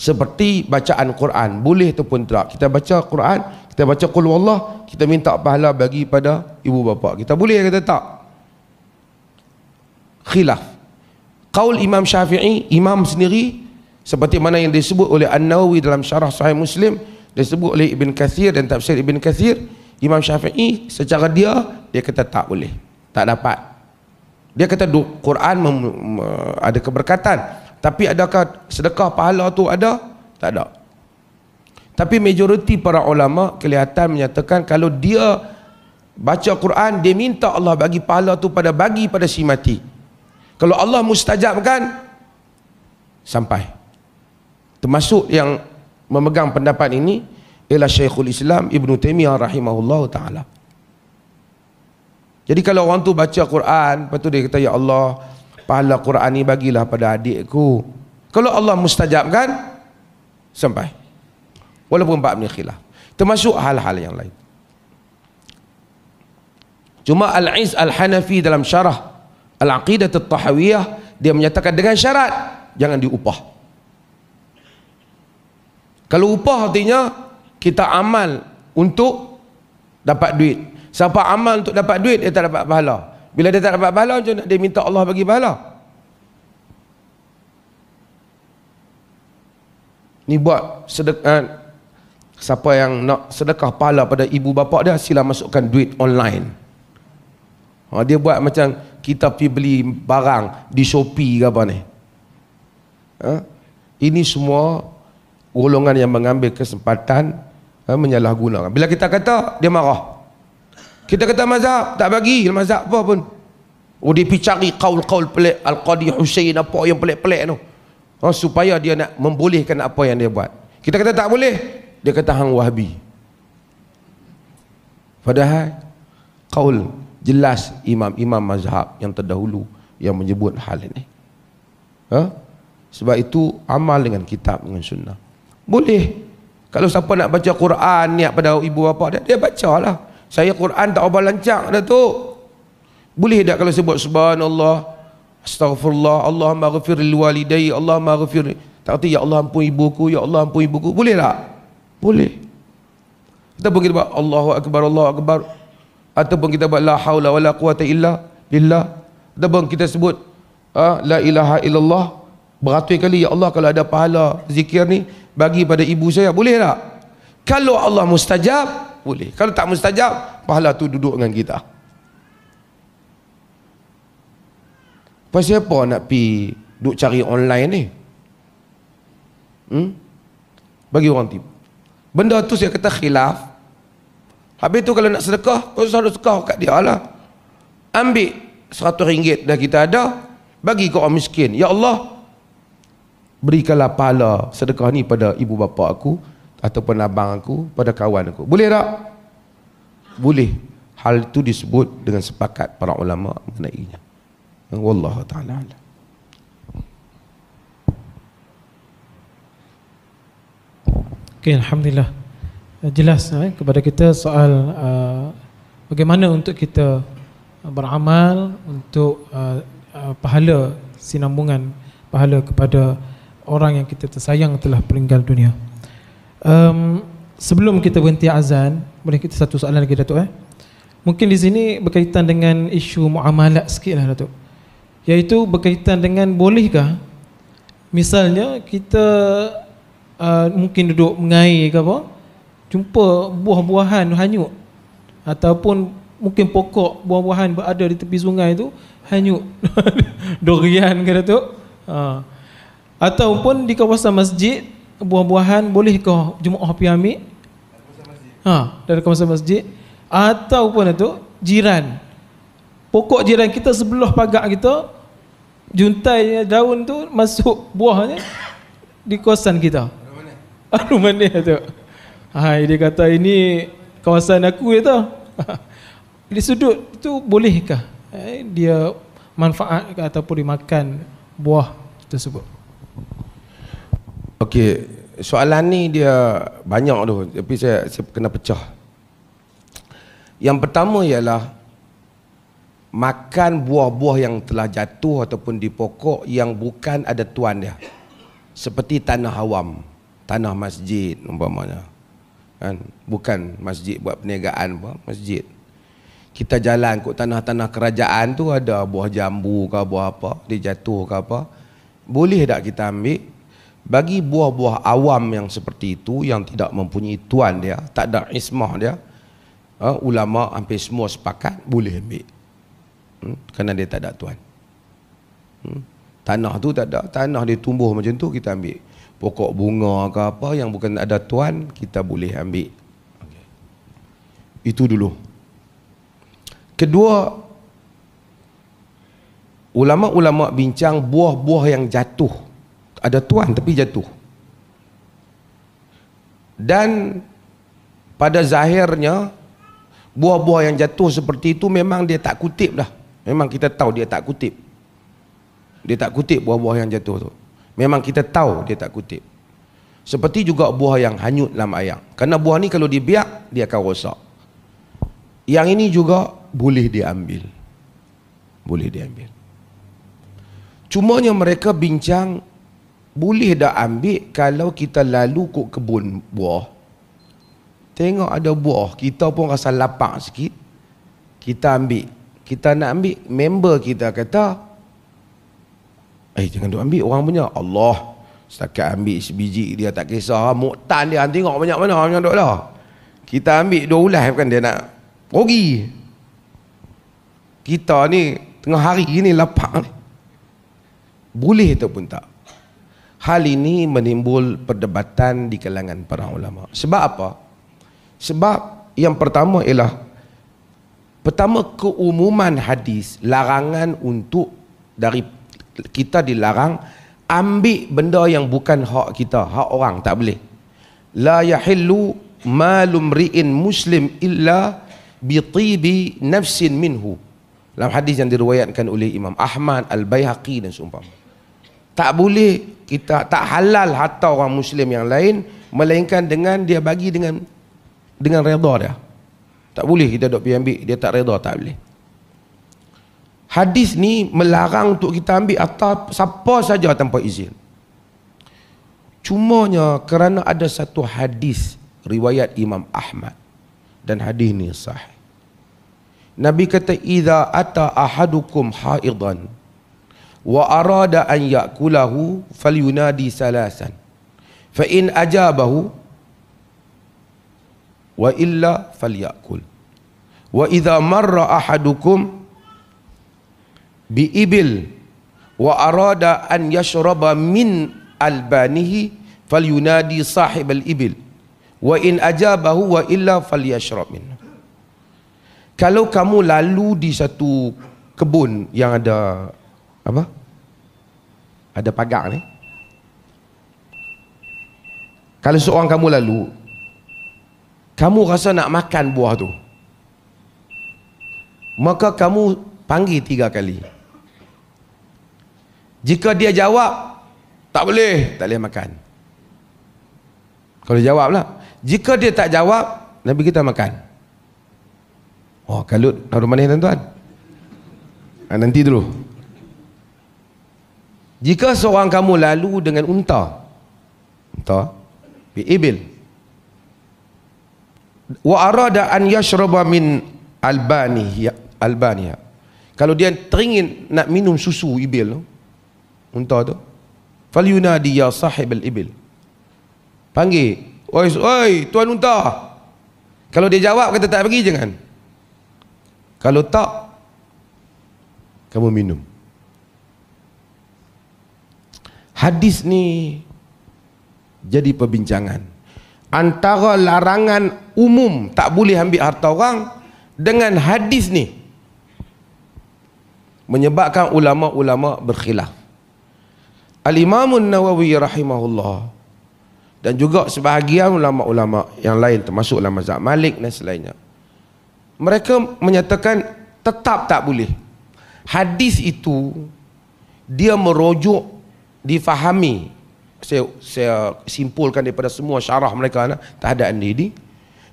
Seperti bacaan Quran, boleh ataupun tidak. Kita baca Quran, kita baca qul huwallah, kita minta pahala bagi pada ibu bapa kita. Boleh kata tak? Khilaf. Qaul Imam Syafi'i, imam sendiri, seperti mana yang disebut oleh An-Nawawi dalam syarah Sahih Muslim, disebut oleh Ibn Kathir dan tafsir Ibn Kathir, Imam Syafi'i secara dia kata tak boleh, tak dapat. Dia kata Quran ada keberkatan, tapi adakah sedekah pahala tu ada? Tak ada. Tapi majoriti para ulama kelihatan menyatakan kalau dia baca Quran, dia minta Allah bagi pahala tu pada si mati. Kalau Allah mustajabkan, sampai. Termasuk yang memegang pendapat ini ialah Syekhul Islam Ibn Taymiyah rahimahullah ta'ala. Jadi kalau orang tu baca Quran, lepas tu dia kata, ya Allah, pahala Quran ni bagilah pada adikku. Kalau Allah mustajabkan, sampai. Walaupun bab ni khilaf. Termasuk hal-hal yang lain. Cuma Al-Izz Al-Hanafi dalam syarah Al-Aqidah At-Tahawiyah, dia menyatakan dengan syarat, jangan diupah. Kalau upah artinya kita amal untuk dapat duit. Siapa amal untuk dapat duit, dia tak dapat pahala. Bila dia tak dapat pahala, macam nak dia minta Allah bagi pahala? Ni buat sedekah. Siapa yang nak sedekah pahala pada ibu bapa dia, sila masukkan duit online. Dia buat macam kita pergi beli barang di Shopee ke apa ni. Ini semua golongan yang mengambil kesempatan menyalahgunakan. Bila kita kata, dia marah. Kita kata mazhab, tak bagi mazhab apa pun. Dia pergi cari qaul-qaul pelik, Al-Qadi Husain apa yang pelik-pelik tu, supaya dia nak membolehkan apa yang dia buat. Kita kata tak boleh, dia kata hang Wahabi. Padahal qaul jelas imam-imam mazhab yang terdahulu yang menyebut hal ini. Sebab itu amal dengan kitab, dengan sunnah. Boleh. Kalau siapa nak baca Quran niat pada ibu bapa dia, dia bacalah. Saya Quran tak apa lancak dah tu. Boleh tak kalau sebut subhanallah, astaghfirullah, Allahumma ghafir lil walidayya, Allahumma ghafir. Tak kata ya Allah ampun ibuku, ya Allah ampun ibuku. Boleh tak? Boleh. Kita pun kita buat Allahu akbar, Allahu akbar. Ataupun kita buat la haula wala quwata illa billah. Ataupun kita sebut la ilaha illallah beratus kali, ya Allah kalau ada pahala zikir ni bagi pada ibu saya. Boleh tak? Kalau Allah mustajab, boleh. Kalau tak mustajab, pahala tu duduk dengan kita. Pasal apa nak pergi duk cari online ni? Bagi orang tipu. Benda tu saya kata khilaf. Habis tu kalau nak sedekah, kau sedekah kat dia lah. Ambil RM100 dah kita ada, bagi ke orang miskin. Ya Allah, berikanlah pahala sedekah ni pada ibu bapa aku ataupun abang aku, pada kawan aku. Boleh tak? Boleh. Hal itu disebut dengan sepakat para ulama mengenainya. Wallahu ta'ala alam. Okay, alhamdulillah. Jelas kepada kita soal bagaimana untuk kita beramal untuk pahala sinambungan pahala kepada orang yang kita tersayang telah meninggal dunia. Sebelum kita berhenti azan, boleh kita satu soalan lagi Datuk? Mungkin di sini berkaitan dengan isu muamalat sikitlah Datuk. Iaitu berkaitan dengan bolehkah misalnya kita mungkin duduk mengair ke apa, jumpa buah-buahan hanyut, ataupun mungkin pokok buah-buahan berada di tepi sungai tu hanyut. Durian ke Datuk? Ataupun di kawasan masjid, buah-buahan bolehkah jemaah pergi ambil? Dari kawasan masjid. Ataupun itu jiran, pokok jiran kita sebelah pagar kita, juntai daun tu masuk buahnya di kawasan kita. Rumah mana tu? Dia kata ini kawasan aku tu. Di sudut itu bolehkah dia manfaat ataupun dimakan buah tersebut? Okey, soalan ni dia banyak tu, tapi saya kena pecah. Yang pertama ialah makan buah-buah yang telah jatuh ataupun di pokok yang bukan ada tuan dia. Seperti tanah awam, tanah masjid umpamanya. Kan? Bukan masjid buat perniagaan apa, masjid. Kita jalan kot tanah-tanah kerajaan tu ada buah jambu ke buah apa, dia jatuh ke apa. Boleh tak kita ambil? Bagi buah-buah awam yang seperti itu, yang tidak mempunyai tuan dia, tak ada ismah dia, ulama hampir semua sepakat boleh ambil. Kerana dia tak ada tuan. Tanah tu tak ada, tanah dia tumbuh macam tu kita ambil. Pokok bunga ke apa yang bukan ada tuan, kita boleh ambil. Okay. Itu dulu. Kedua, ulama-ulama bincang buah-buah yang jatuh, ada tuan tapi jatuh. Dan pada zahirnya buah-buah yang jatuh seperti itu memang dia tak kutip dah. Memang kita tahu dia tak kutip. Dia tak kutip buah-buah yang jatuh tu. Memang kita tahu dia tak kutip. Seperti juga buah yang hanyut dalam air. Kerana buah ni kalau dibiak, dia akan rosak. Yang ini juga boleh diambil. Boleh diambil. Cumanya mereka bincang, boleh dah ambil kalau kita lalu ke kebun buah. Tengok ada buah, kita pun rasa lapar sikit, kita ambil. Kita nak ambil, member kita kata, jangan duk ambil orang punya. Allah, setakat ambil sebiji dia tak kisah. Muktan dia, tengok banyak mana macam duk lah. Kita ambil 2 ulas kan dia nak rugi. Kita ni tengah hari ni lapar ni. Boleh ataupun tak? Hal ini menimbul perdebatan di kalangan para ulama. Sebab apa? Sebab yang pertama ialah keumuman hadis, larangan untuk dari kita dilarang ambil benda yang bukan hak kita, hak orang, tak boleh. La yahillu malum ri'in muslim illa bitibi nafsin minhu. Dalam hadis yang diriwayatkan oleh Imam Ahmad, Al-Baihaqi dan seumpama. Tak boleh, kita tak halal harta orang muslim yang lain melainkan dengan dia bagi dengan redha dia. Tak boleh kita duk pergi ambil, dia tak redha, tak boleh. Hadis ni melarang untuk kita ambil atas siapa saja tanpa izin. Cumanya kerana ada satu hadis riwayat Imam Ahmad dan hadis ni sahih. Nabi kata, "Idza ata ahadukum haidan wa arada an yakulahu falyunadi salasan. Fa in ajabahu wa illa falyakul. Wa idza marra ahadukum bi ibil wa arada an yashraba min albanihi falyunadi sahib al-ibil. Wa in ajabahu wa illa falyashrab minhu." Kalau kamu lalu di satu kebun yang ada apa? Ada pagar ni. Kalau seorang kamu lalu, kamu rasa nak makan buah tu, maka kamu panggil 3 kali. Jika dia jawab, tak boleh makan. Kalau jawablah. Jika dia tak jawab, Nabi kita makan. Oh, kalut naruh mana tuan-tuan? Nanti dulu. Jika seorang kamu lalu dengan unta ibil, wa arada an yashraba min albaniha, kalau dia teringin nak minum susu ibil tu, unta tu, falyunadi ya sahib al-ibil, panggil, oi tuan unta. Kalau dia jawab kata tak bagi, jangan. Kalau tak, kamu minum. Hadis ni jadi perbincangan antara larangan umum tak boleh ambil harta orang dengan hadis ni menyebabkan ulama-ulama berkhilaf. Al-Imam An-Nawawi rahimahullah dan juga sebahagian ulama-ulama yang lain termasuk ulama mazhab Malik dan selainnya, mereka menyatakan tetap tak boleh. Hadis itu dia merujuk, difahami, saya simpulkan daripada semua syarah mereka terhadap ini,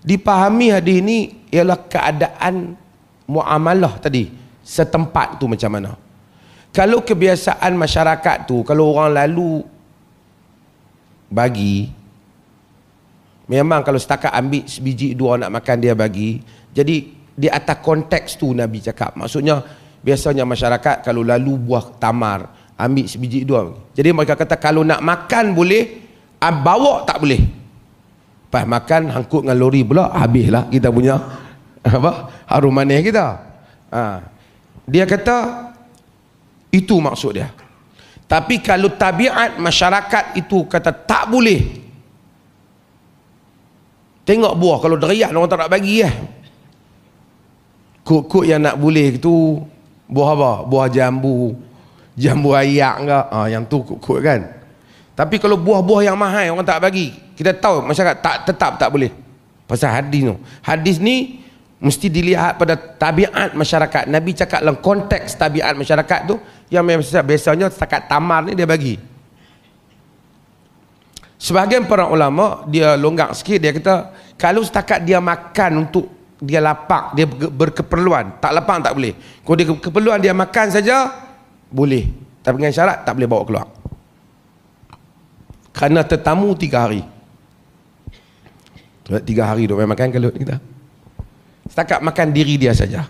Dipahami hadis ni ialah keadaan muamalah tadi, setempat tu macam mana. Kalau kebiasaan masyarakat tu, kalau orang lalu bagi, memang kalau setakat ambil sebiji dua nak makan dia bagi. Jadi di atas konteks tu Nabi cakap. Maksudnya biasanya masyarakat kalau lalu buah tamar ambil sebiji dua. Jadi mereka kata kalau nak makan boleh, bawa tak boleh. Pas makan hangkut dengan lori pula, habislah kita punya apa? Harum manis kita. Dia kata itu maksud dia. Tapi kalau tabiat masyarakat itu kata tak boleh. Tengok buah kalau derian orang tak nak bagi Kok yang nak boleh tu buah apa? Buah jambu, jambu ayak ke? Yang tu kok kan. Tapi kalau buah-buah yang mahal orang tak bagi, kita tahu masyarakat tetap tak boleh. Pasal hadis tu. Hadis ni mesti dilihat pada tabiat masyarakat. Nabi cakap dalam konteks tabiat masyarakat tu yang biasanya setakat tamar ni dia bagi. Sebahagian para ulama dia longgak sikit, dia kata kalau setakat dia makan untuk dia lapak, dia berkeperluan, tak lapang tak boleh. Kalau dia keperluan dia makan saja boleh, tapi dengan syarat tak boleh bawa keluar. Kerana tetamu 3 hari. 3 hari duk makan kalut kita. Setakat makan diri dia saja.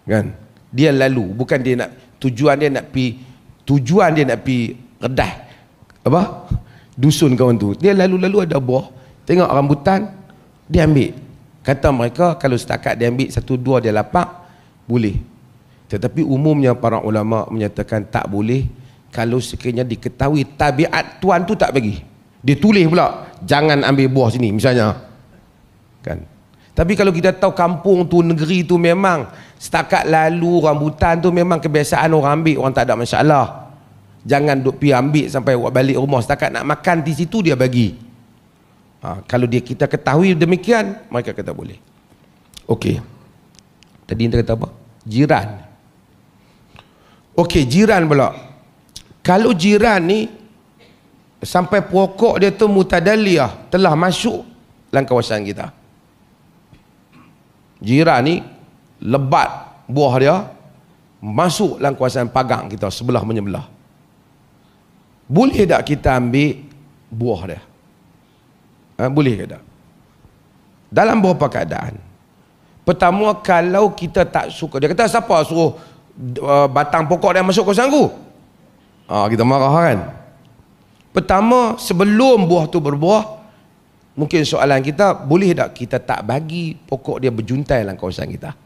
Kan? Dia lalu, bukan dia nak tujuan dia nak pi redah apa? Dusun kawan tu. Dia lalu-lalu ada buah, tengok rambutan, dia ambil. Kata mereka kalau setakat dia ambil 1-2 dia lapak boleh. Tetapi umumnya para ulama menyatakan tak boleh kalau sekiranya diketahui tabiat tuan tu tak bagi. Dia tulis pula jangan ambil buah sini misalnya. Kan? Tapi kalau kita tahu kampung tu, negeri tu memang setakat lalu rambutan tu memang kebiasaan orang ambil, orang tak ada masalah. Jangan duk pi ambil sampai balik rumah, setakat nak makan di situ dia bagi. Kalau kita ketahui demikian, mereka kata boleh. Okey. Tadi kita kata apa? Jiran. Okey, jiran pula. Kalau jiran ni sampai pokok dia tu mutadaliyah, telah masuk dalam kawasan kita. Jiran ni lebat buah dia masuk dalam kawasan pagang kita sebelah menyebelah. Boleh tak kita ambil buah dia? Boleh ke tak? Dalam beberapa keadaan. Pertama, kalau kita tak suka, dia kata siapa suruh batang pokok dia masuk kawasan aku? Kita marah kan? Pertama, sebelum buah tu berbuah, mungkin soalan kita, boleh tak kita tak bagi pokok dia berjuntai dalam kawasan kita?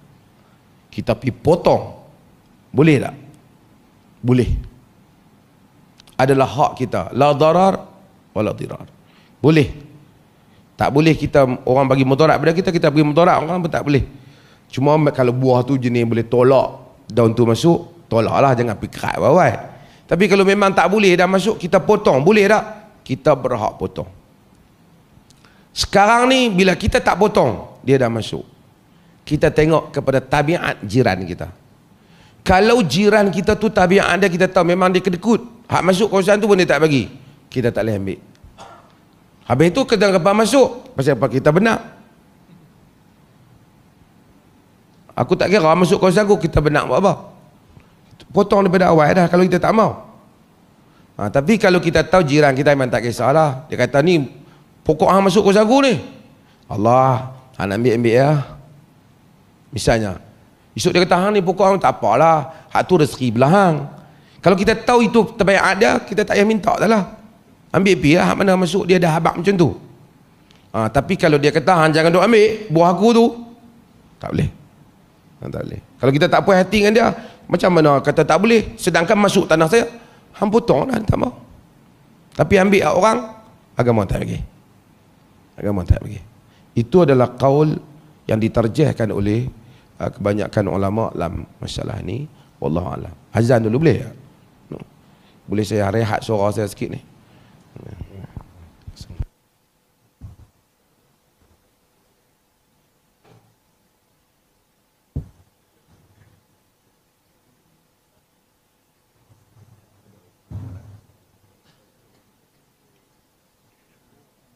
Kita pergi potong. Boleh tak? Boleh. Adalah hak kita. La darar wala dirar. Boleh. Tak boleh kita orang bagi mudarat pada kita bagi mudarat orang pun tak boleh. Cuma kalau buah tu jenis boleh tolak daun tu masuk, tolaklah, jangan pergi kerat bawah. Tapi kalau memang tak boleh dah masuk, kita potong, boleh tak? Kita berhak potong. Sekarang ni bila kita tak potong, dia dah masuk. Kita tengok kepada tabiat jiran kita. Kalau jiran kita tu tabiat dia kita tahu memang dia kedekut, hak masuk kawasan tu pun dia tak bagi, kita tak boleh ambil. Habis itu kedang-kedang masuk, pasal apa kita benak? Aku tak kira masuk kawasan aku, kita benak buat apa? Potong daripada awal dah kalau kita tak mau. Tapi kalau kita tahu jiran kita memang tak kisahlah. Dia kata ni pokok hang masuk kawasan aku ni. Allah, hang ambil ya. Misalnya, esok dia kata hang ni pokok hang tak apalah, hak tu rezeki belah hang. Kalau kita tahu itu tabiat dia, kita tak payah minta dah lah. Ambil pi lah, mana masuk dia dah habaq macam tu. Tapi kalau dia kata hang jangan duk ambil buah aku tu, tak boleh. Tak boleh. Kalau kita tak puas hati dengan dia, macam mana kata tak boleh, sedangkan masuk tanah saya, hang potong lah, tak mau. Tapi ambil hak orang, agama tak bagi. Agama tak bagi. Itu adalah qaul yang diterjehkan oleh kebanyakan ulama dalam masalah ni. Wallahu a'lam. Azan dulu boleh tak? Boleh saya rehat suara saya sikit ni?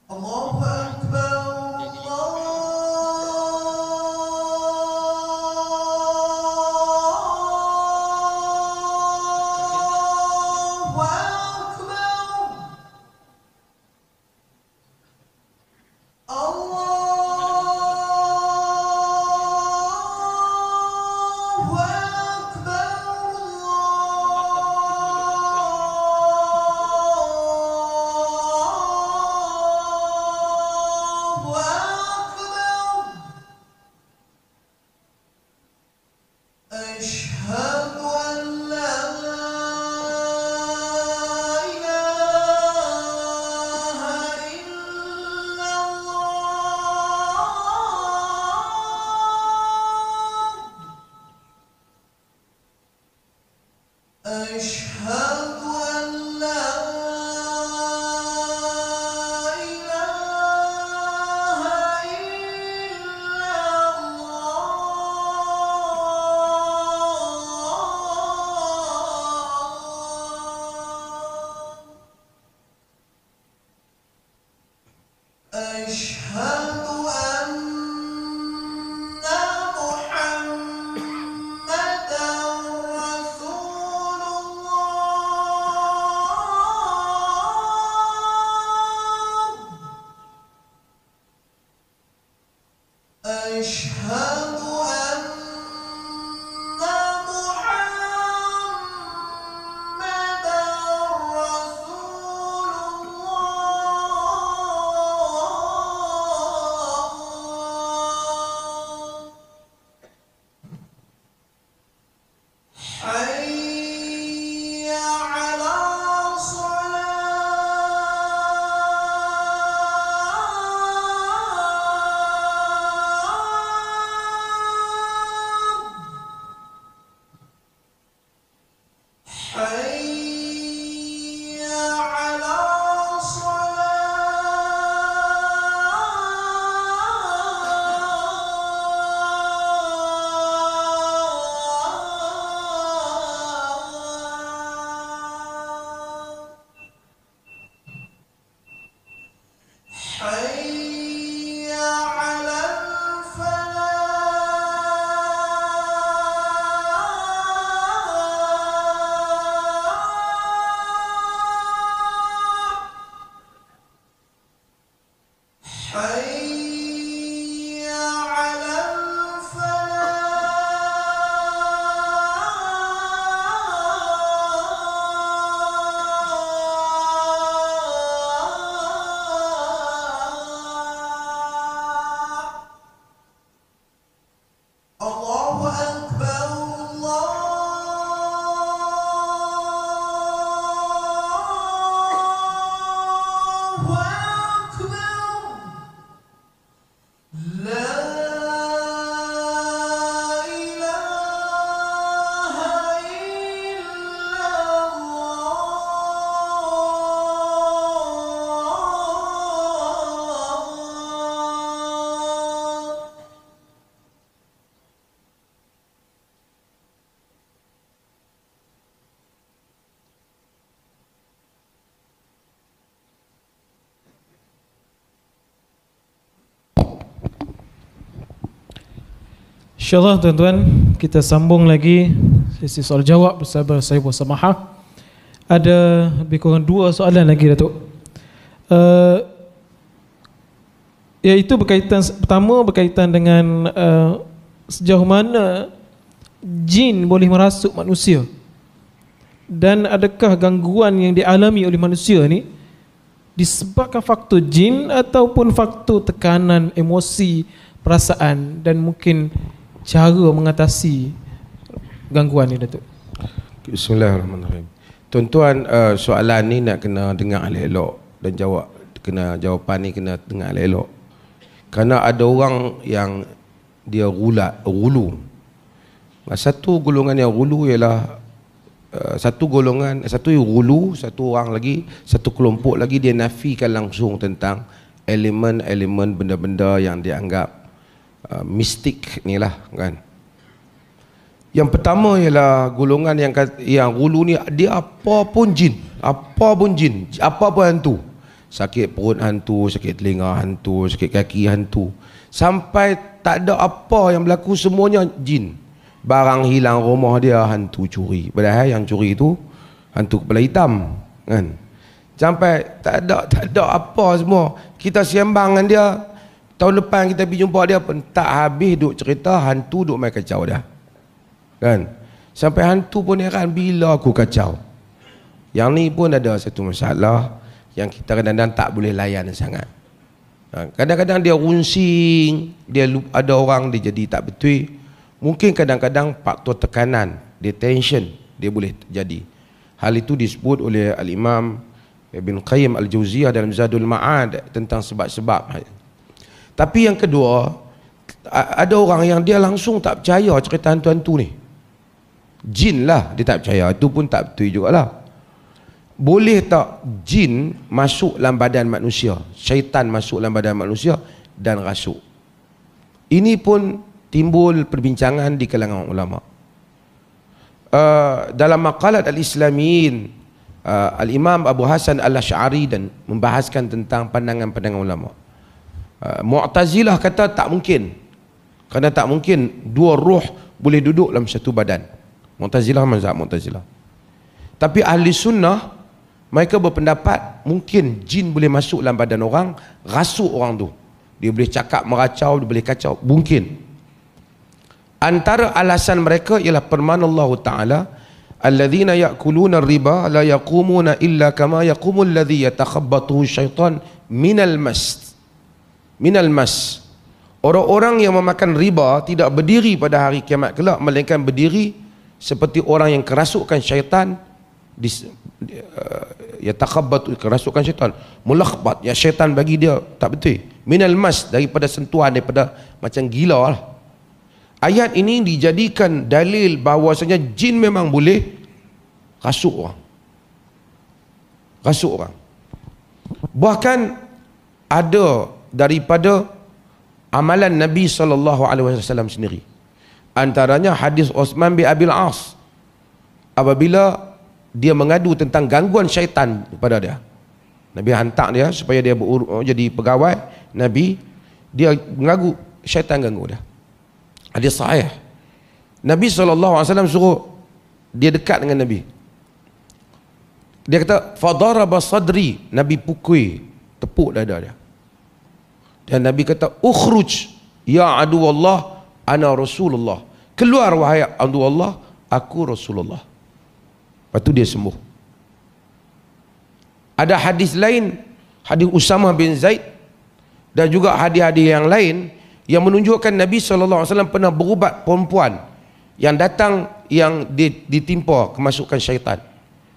Allahu Akbar, Allah أشهد أن لا أشهد أن محمدا رسول الله أشهد أن محمدا رسول الله حي على الصلاة حي على الصلاة حي على الفلاح حي على الفلاح الله أكبر الله أكبر لا إله إلا الله InsyaAllah tuan-tuan, kita sambung lagi sesi soal jawab bersama saya Buah Samahah. Ada lebih kurang 2 soalan lagi, Datuk. Iaitu pertama berkaitan dengan sejauh mana jin boleh merasuk manusia, dan adakah gangguan yang dialami oleh manusia ni disebabkan faktor jin ataupun faktor tekanan emosi, perasaan, dan mungkin cara mengatasi gangguan ni, Datuk. Bismillahirrahmanirrahim. Tuan-tuan, soalan ni nak kena dengar elok dan jawapan ni kena dengar elok. Kerana ada orang yang dia gulu. Satu golongan yang gulu ialah satu orang lagi, satu kelompok lagi dia nafikan langsung tentang elemen-elemen benda-benda yang dianggap mistik ni lah kan. Yang pertama ialah golongan yang gulu ni, dia apa pun jin, apa pun hantu. Sakit perut hantu, sakit telinga hantu, sakit kaki hantu, sampai tak ada apa yang berlaku, semuanya jin. Barang hilang rumah dia, hantu curi. Padahal yang curi itu hantu kepala hitam kan. Sampai tak ada apa semua. Kita sembang dengan dia, tahun depan kita pergi jumpa dia pun tak habis duk cerita hantu duk main kacau dah kan. Sampai hantu pun heran, bila aku kacau. Yang ni pun ada satu masalah yang kita kadang-kadang tak boleh layan sangat. Kadang-kadang dia runsing, dia ada orang dia jadi tak betul. Mungkin kadang-kadang faktor tekanan, dia tension, dia boleh jadi. Hal itu disebut oleh Al-Imam Ibn Qayyim Al-Jauziyah dalam Zadul Ma'ad tentang sebab-sebab. Tapi yang kedua, ada orang yang dia langsung tak percaya cerita hantu-hantu ni. Jin lah dia tak percaya. Itu pun tak betul jugalah. Boleh tak jin masuk dalam badan manusia, syaitan masuk dalam badan manusia dan rasuk? Ini pun timbul perbincangan di kalangan ulama. Dalam maqalat al-Islamiyin, Al-Imam Abu Hasan Al-Asy'ari dan membahaskan tentang pandangan-pandangan ulama. Mu'tazilah kata tak mungkin. Kerana tak mungkin dua ruh boleh duduk dalam satu badan. Mu'tazilah mazhab Mu'tazilah. Tapi ahli sunnah mereka berpendapat mungkin jin boleh masuk dalam badan orang, rasuk orang tu. Dia boleh cakap meracau, dia boleh kacau, mungkin. Antara alasan mereka ialah firman Allah Ta'ala, alladzina ya'kuluna riba la yaqumuna illa kama yaqumul ladzi yatakhabbathu syaitan minal mas. Orang-orang yang memakan riba tidak berdiri pada hari kiamat kelak, melainkan berdiri seperti orang yang kerasukan syaitan. Yatakhabbathu, kerasukan syaitan, mulakhbat, ya syaitan bagi dia tak betul, minal mas, daripada sentuhan, daripada macam gila lah. Ayat ini dijadikan dalil bahawasanya jin memang boleh rasuk orang. Bahkan ada daripada amalan Nabi SAW sendiri, antaranya hadis Uthman bin Abil As apabila dia mengadu tentang gangguan syaitan kepada dia. Nabi hantar dia supaya dia jadi pegawai Nabi. Dia mengaku syaitan ganggu dia. Hadis sahih. Nabi SAW suruh dia dekat dengan Nabi. Dia kata fadaraba sadri, Nabi pukul, tepuk dada dia. Dan Nabi kata ukhruj ya adu Allah ana Rasulullah. Keluar wahai adu Allah, aku Rasulullah. Lepas tu dia sembuh. Ada hadis lain, hadis Usamah bin Zaid dan juga hadis-hadis yang lain yang menunjukkan Nabi SAW pernah berubat perempuan yang datang yang ditimpa kemasukan syaitan.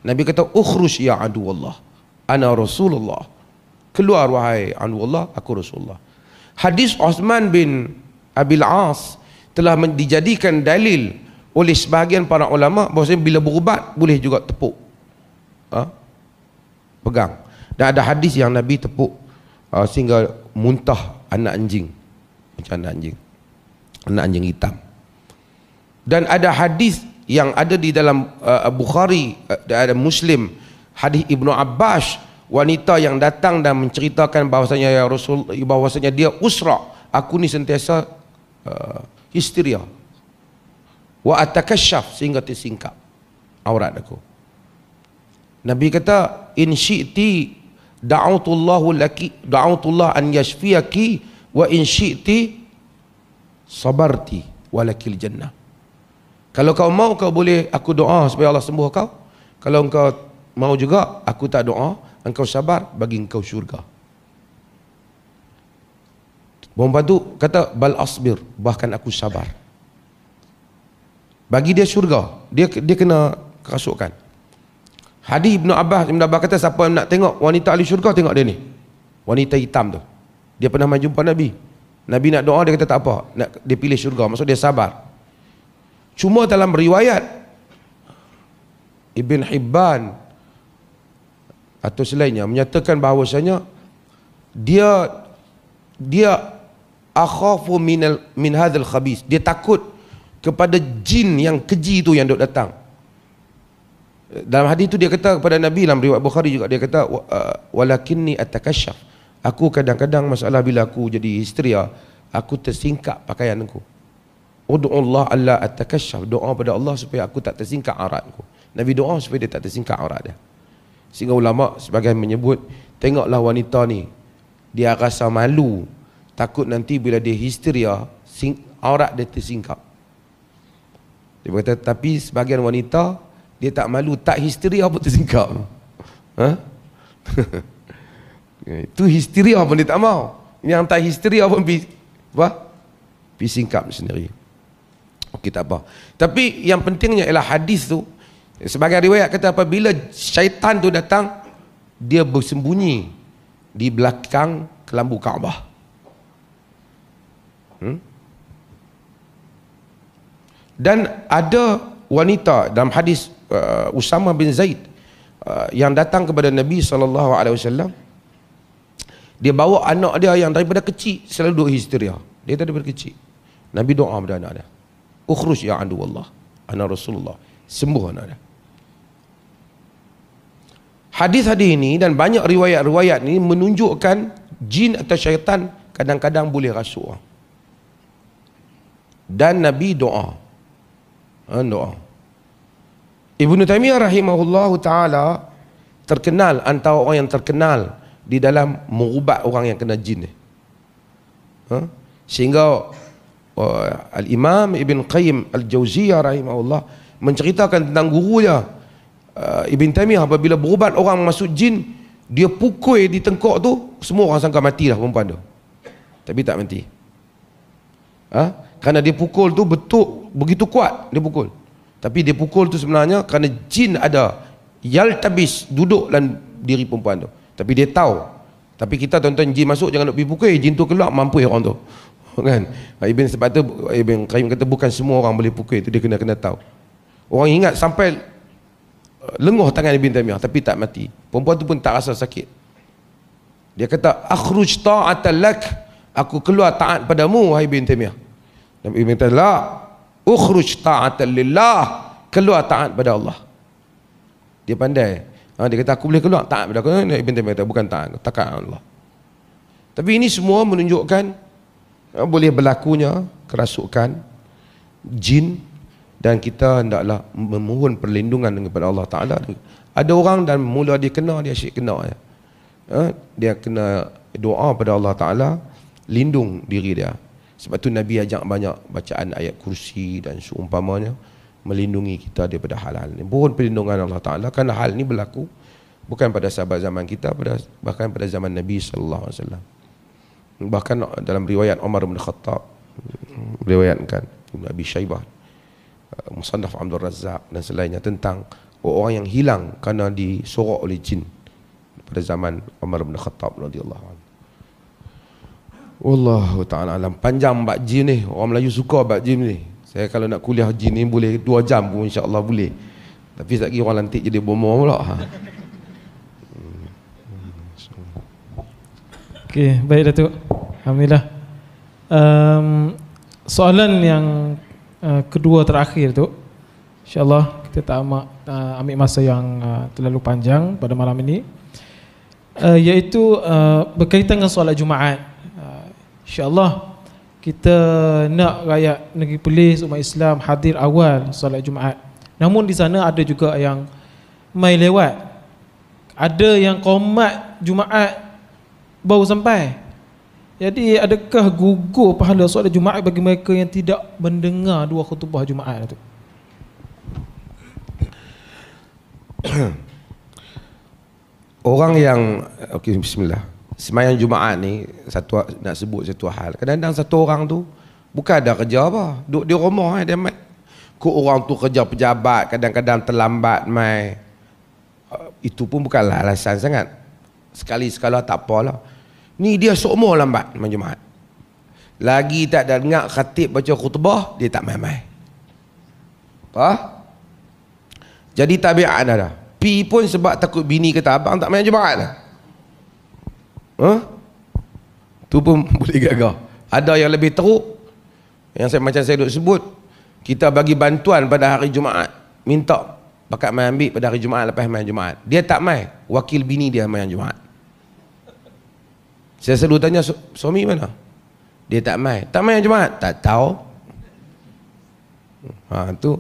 Nabi kata ukhruj ya adu Allah ana Rasulullah. Keluar wahai adu Allah, aku Rasulullah. Hadis Uthman bin Abil As telah dijadikan dalil oleh sebahagian para ulama bahawasanya bila berubat boleh juga tepuk, pegang. Dan ada hadis yang Nabi tepuk sehingga muntah anak anjing, macam anak anjing hitam. Dan ada hadis yang ada di dalam Bukhari dan Muslim, hadis Ibnu Abbas, wanita yang datang dan menceritakan bahawasanya ya Rasul, bahawasanya dia usra, aku ni sentiasa histeria, wa atakashaf, sehingga tersingkap aurat aku. Nabi kata in syi'ti da'utullahu laki, da'utullah an yashfiyaki, wa in syi'ti sabarti walakil jannah. Kalau kau mau, kau boleh aku doa supaya Allah sembuh kau. Kalau engkau mau juga aku tak doa, engkau sabar, bagi engkau syurga. Perempuan tu kata bal asbir, bahkan aku sabar, bagi dia syurga. Dia kena kerasukan. Hadis Ibnu Abbas kata siapa yang nak tengok wanita ahli syurga, tengok dia ni, wanita hitam tu. Dia pernah mai jumpa Nabi. Nabi nak doa, dia kata tak apa, dia pilih syurga, maksud dia sabar. Cuma dalam riwayat Ibn Hibban atau selainnya menyatakan bahawasanya dia akhafu min hadzal khabis, dia takut kepada jin yang keji tu yang duk datang. Dalam hadis tu dia kata kepada Nabi, dalam riwayat Bukhari juga, dia kata walakinni atakashaf, aku kadang-kadang masalah bila aku jadi histeria, aku tersingkap pakaian aku. Ud'ullah alla atakashaf, doa pada Allah supaya aku tak tersingkap auratku. Nabi doa supaya dia tak tersingkap aurat dia. Sehingga ulama sebagian menyebut, tengoklah wanita ni, dia rasa malu, takut nanti bila dia histeria aurat dia tersingkap. Dia kata tapi sebagian wanita dia tak malu, tak histeria pun tersingkap. Itu histeria pun dia tak mau. Yang tak histeria pun pergi singkap sendiri. Okey, tak apa. Tapi yang pentingnya ialah hadis tu, sebagai riwayat kata apabila syaitan tu datang, dia bersembunyi di belakang kelambu Kaabah. Dan ada wanita dalam hadis Usama bin Zaid yang datang kepada Nabi SAW. Dia bawa anak dia yang daripada kecil selalu duk histeria. Dia daripada kecil. Nabi doa pada anak dia, ukhruj ya adu Allah, ana Rasulullah, sembuh anak dia. Hadis-hadis ini dan banyak riwayat-riwayat ini menunjukkan jin atau syaitan kadang-kadang boleh rasuk orang. Dan Nabi doa. Doa. Ibnu Taimiyah rahimahullahu taala terkenal, antara orang yang terkenal di dalam mengubat orang yang kena jin ni. Sehingga Al-Imam Ibn Qayyim Al-Jauziyah rahimahullah menceritakan tentang guru dia Ibn Taimiyah, apabila berubat orang masuk jin, dia pukul di tengkok tu, semua orang sangka mati dah perempuan tu, tapi tak mati. Kerana dia pukul tu betul, begitu kuat dia pukul. Tapi dia pukul tu sebenarnya kerana jin ada yaltabis duduk dalam diri perempuan tu. Tapi dia tahu. Tapi kita tuan-tuan, jin masuk jangan nak pergi pukul, jin tu keluar mampu orang tu. Kan? Sebab tu Ibn Qayyim kata bukan semua orang boleh pukul, itu dia kena tahu. Orang ingat sampai lenguh tangan Ibn Taimiyah tapi tak mati. Perempuan tu pun tak rasa sakit. Dia kata akhruj ta'atan lak, aku keluar taat padamu wahai Ibn Taimiyah. Nabi Ibn Taimiyah, la ukhruj ta'atan lillah, keluar taat pada Allah. Dia pandai. Dia kata aku boleh keluar taat pada aku. Ibn Taimiyah kata bukan taat, taat Allah. Tapi ini semua menunjukkan boleh berlakunya kerasukan jin, dan kita hendaklah memohon perlindungan kepada Allah Ta'ala. Ada orang dan mula dia kena, dia asyik kena ya. Dia kena doa pada Allah Ta'ala, lindung diri dia. Sebab tu Nabi ajak banyak bacaan ayat kursi dan seumpamanya, melindungi kita daripada hal-hal ini. Mohon perlindungan Allah Ta'ala, kerana hal ini berlaku bukan pada sahabat zaman kita, bahkan pada zaman Nabi SAW. Bahkan dalam riwayat Umar bin Khattab, riwayatkan Ibn Abi Shaybah, Musannaf Abdul Razzaq dan selainnya, tentang orang yang hilang kerana disorok oleh jin pada zaman Umar bin Khattab radhiyallahu anhu. Wallahu ta'ala alam. Panjang bab jin ni, orang Melayu suka bab jin ni. Saya kalau nak kuliah jin ni boleh 2 jam pun insya-Allah boleh. Tapi sekejap lagi orang lantik jadi bomoh pula. Okey, baik Datuk. Alhamdulillah. Soalan yang kedua terakhir tu, insya-Allah kita tak ambil masa yang terlalu panjang pada malam ini, iaitu berkaitan dengan solat Jumaat. InsyaAllah kita nak rakyat negeri Perlis, umat Islam hadir awal solat Jumaat. Namun di sana ada juga yang mai lewat, ada yang qomat Jumaat baru sampai. Jadi adakah gugur pahala solat Jumaat bagi mereka yang tidak mendengar 2 khutbah Jumaat itu? Orang yang okey, bismillah. Sembahyang Jumaat ni nak sebut satu hal. Kadang-kadang satu orang tu bukan ada kerja apa, duduk di rumah dia mai. Kok orang tu kerja pejabat, kadang-kadang terlambat mai. Itu pun bukanlah alasan sangat. Sekali-sekala tak apalah. Ni dia seumur lambat main Jumaat. Lagi tak ada dengar khatib baca khutbah, dia tak mai-mai. Jadi tabiat dah. Pi pun sebab takut bini kata abang tak main Jumaat dah. Tu pun boleh gagah. Ada yang lebih teruk, yang macam saya duk sebut, kita bagi bantuan pada hari Jumaat, minta bakat main ambil pada hari Jumaat lepas main Jumaat. Dia tak main, wakil bini dia main Jumaat. Saya selalu tanya, suami mana? Dia tak main. Tak main Jumaat? Tak tahu. Tu.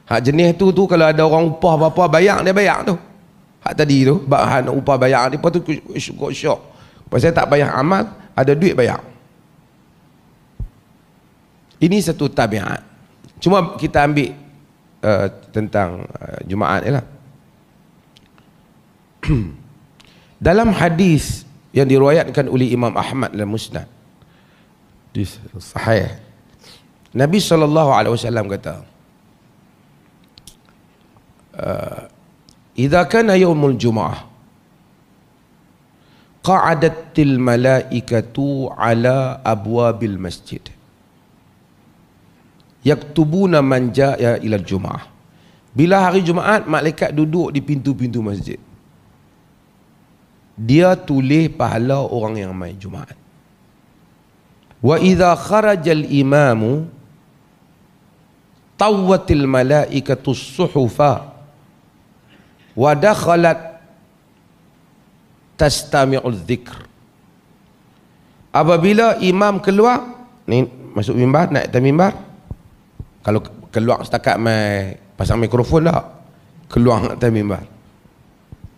Hak jenis tu kalau ada orang upah apa-apa, bayar dia bayar tu. Hak tadi tu, hak nak upah bayar dia, lepas tu syok. Pasal tak bayar amal, ada duit bayar. Ini satu tabiat. Cuma kita ambil tentang Jumaat ni lah. Dalam hadis yang diriwayatkan oleh Imam Ahmad dalam Musnad, di Sahih, Nabi SAW kata, idza kana yaumul Jumu'ah qa'adatil malaikatu ala abwabil masjid yaktubuna man jaa ila Jumaah. Bila hari Jumaat, malaikat duduk di pintu-pintu masjid. Dia tulis pahala orang yang mai Jumaat. Wa idza kharajal imamu tawwatil malaikatu suhufa wa dakhalat tastami'ul dzikr. Apabila imam keluar, ni masuk mimbar, naik atas mimbar. Kalau keluar setakat mai pasang mikrofon dah, keluar atas mimbar.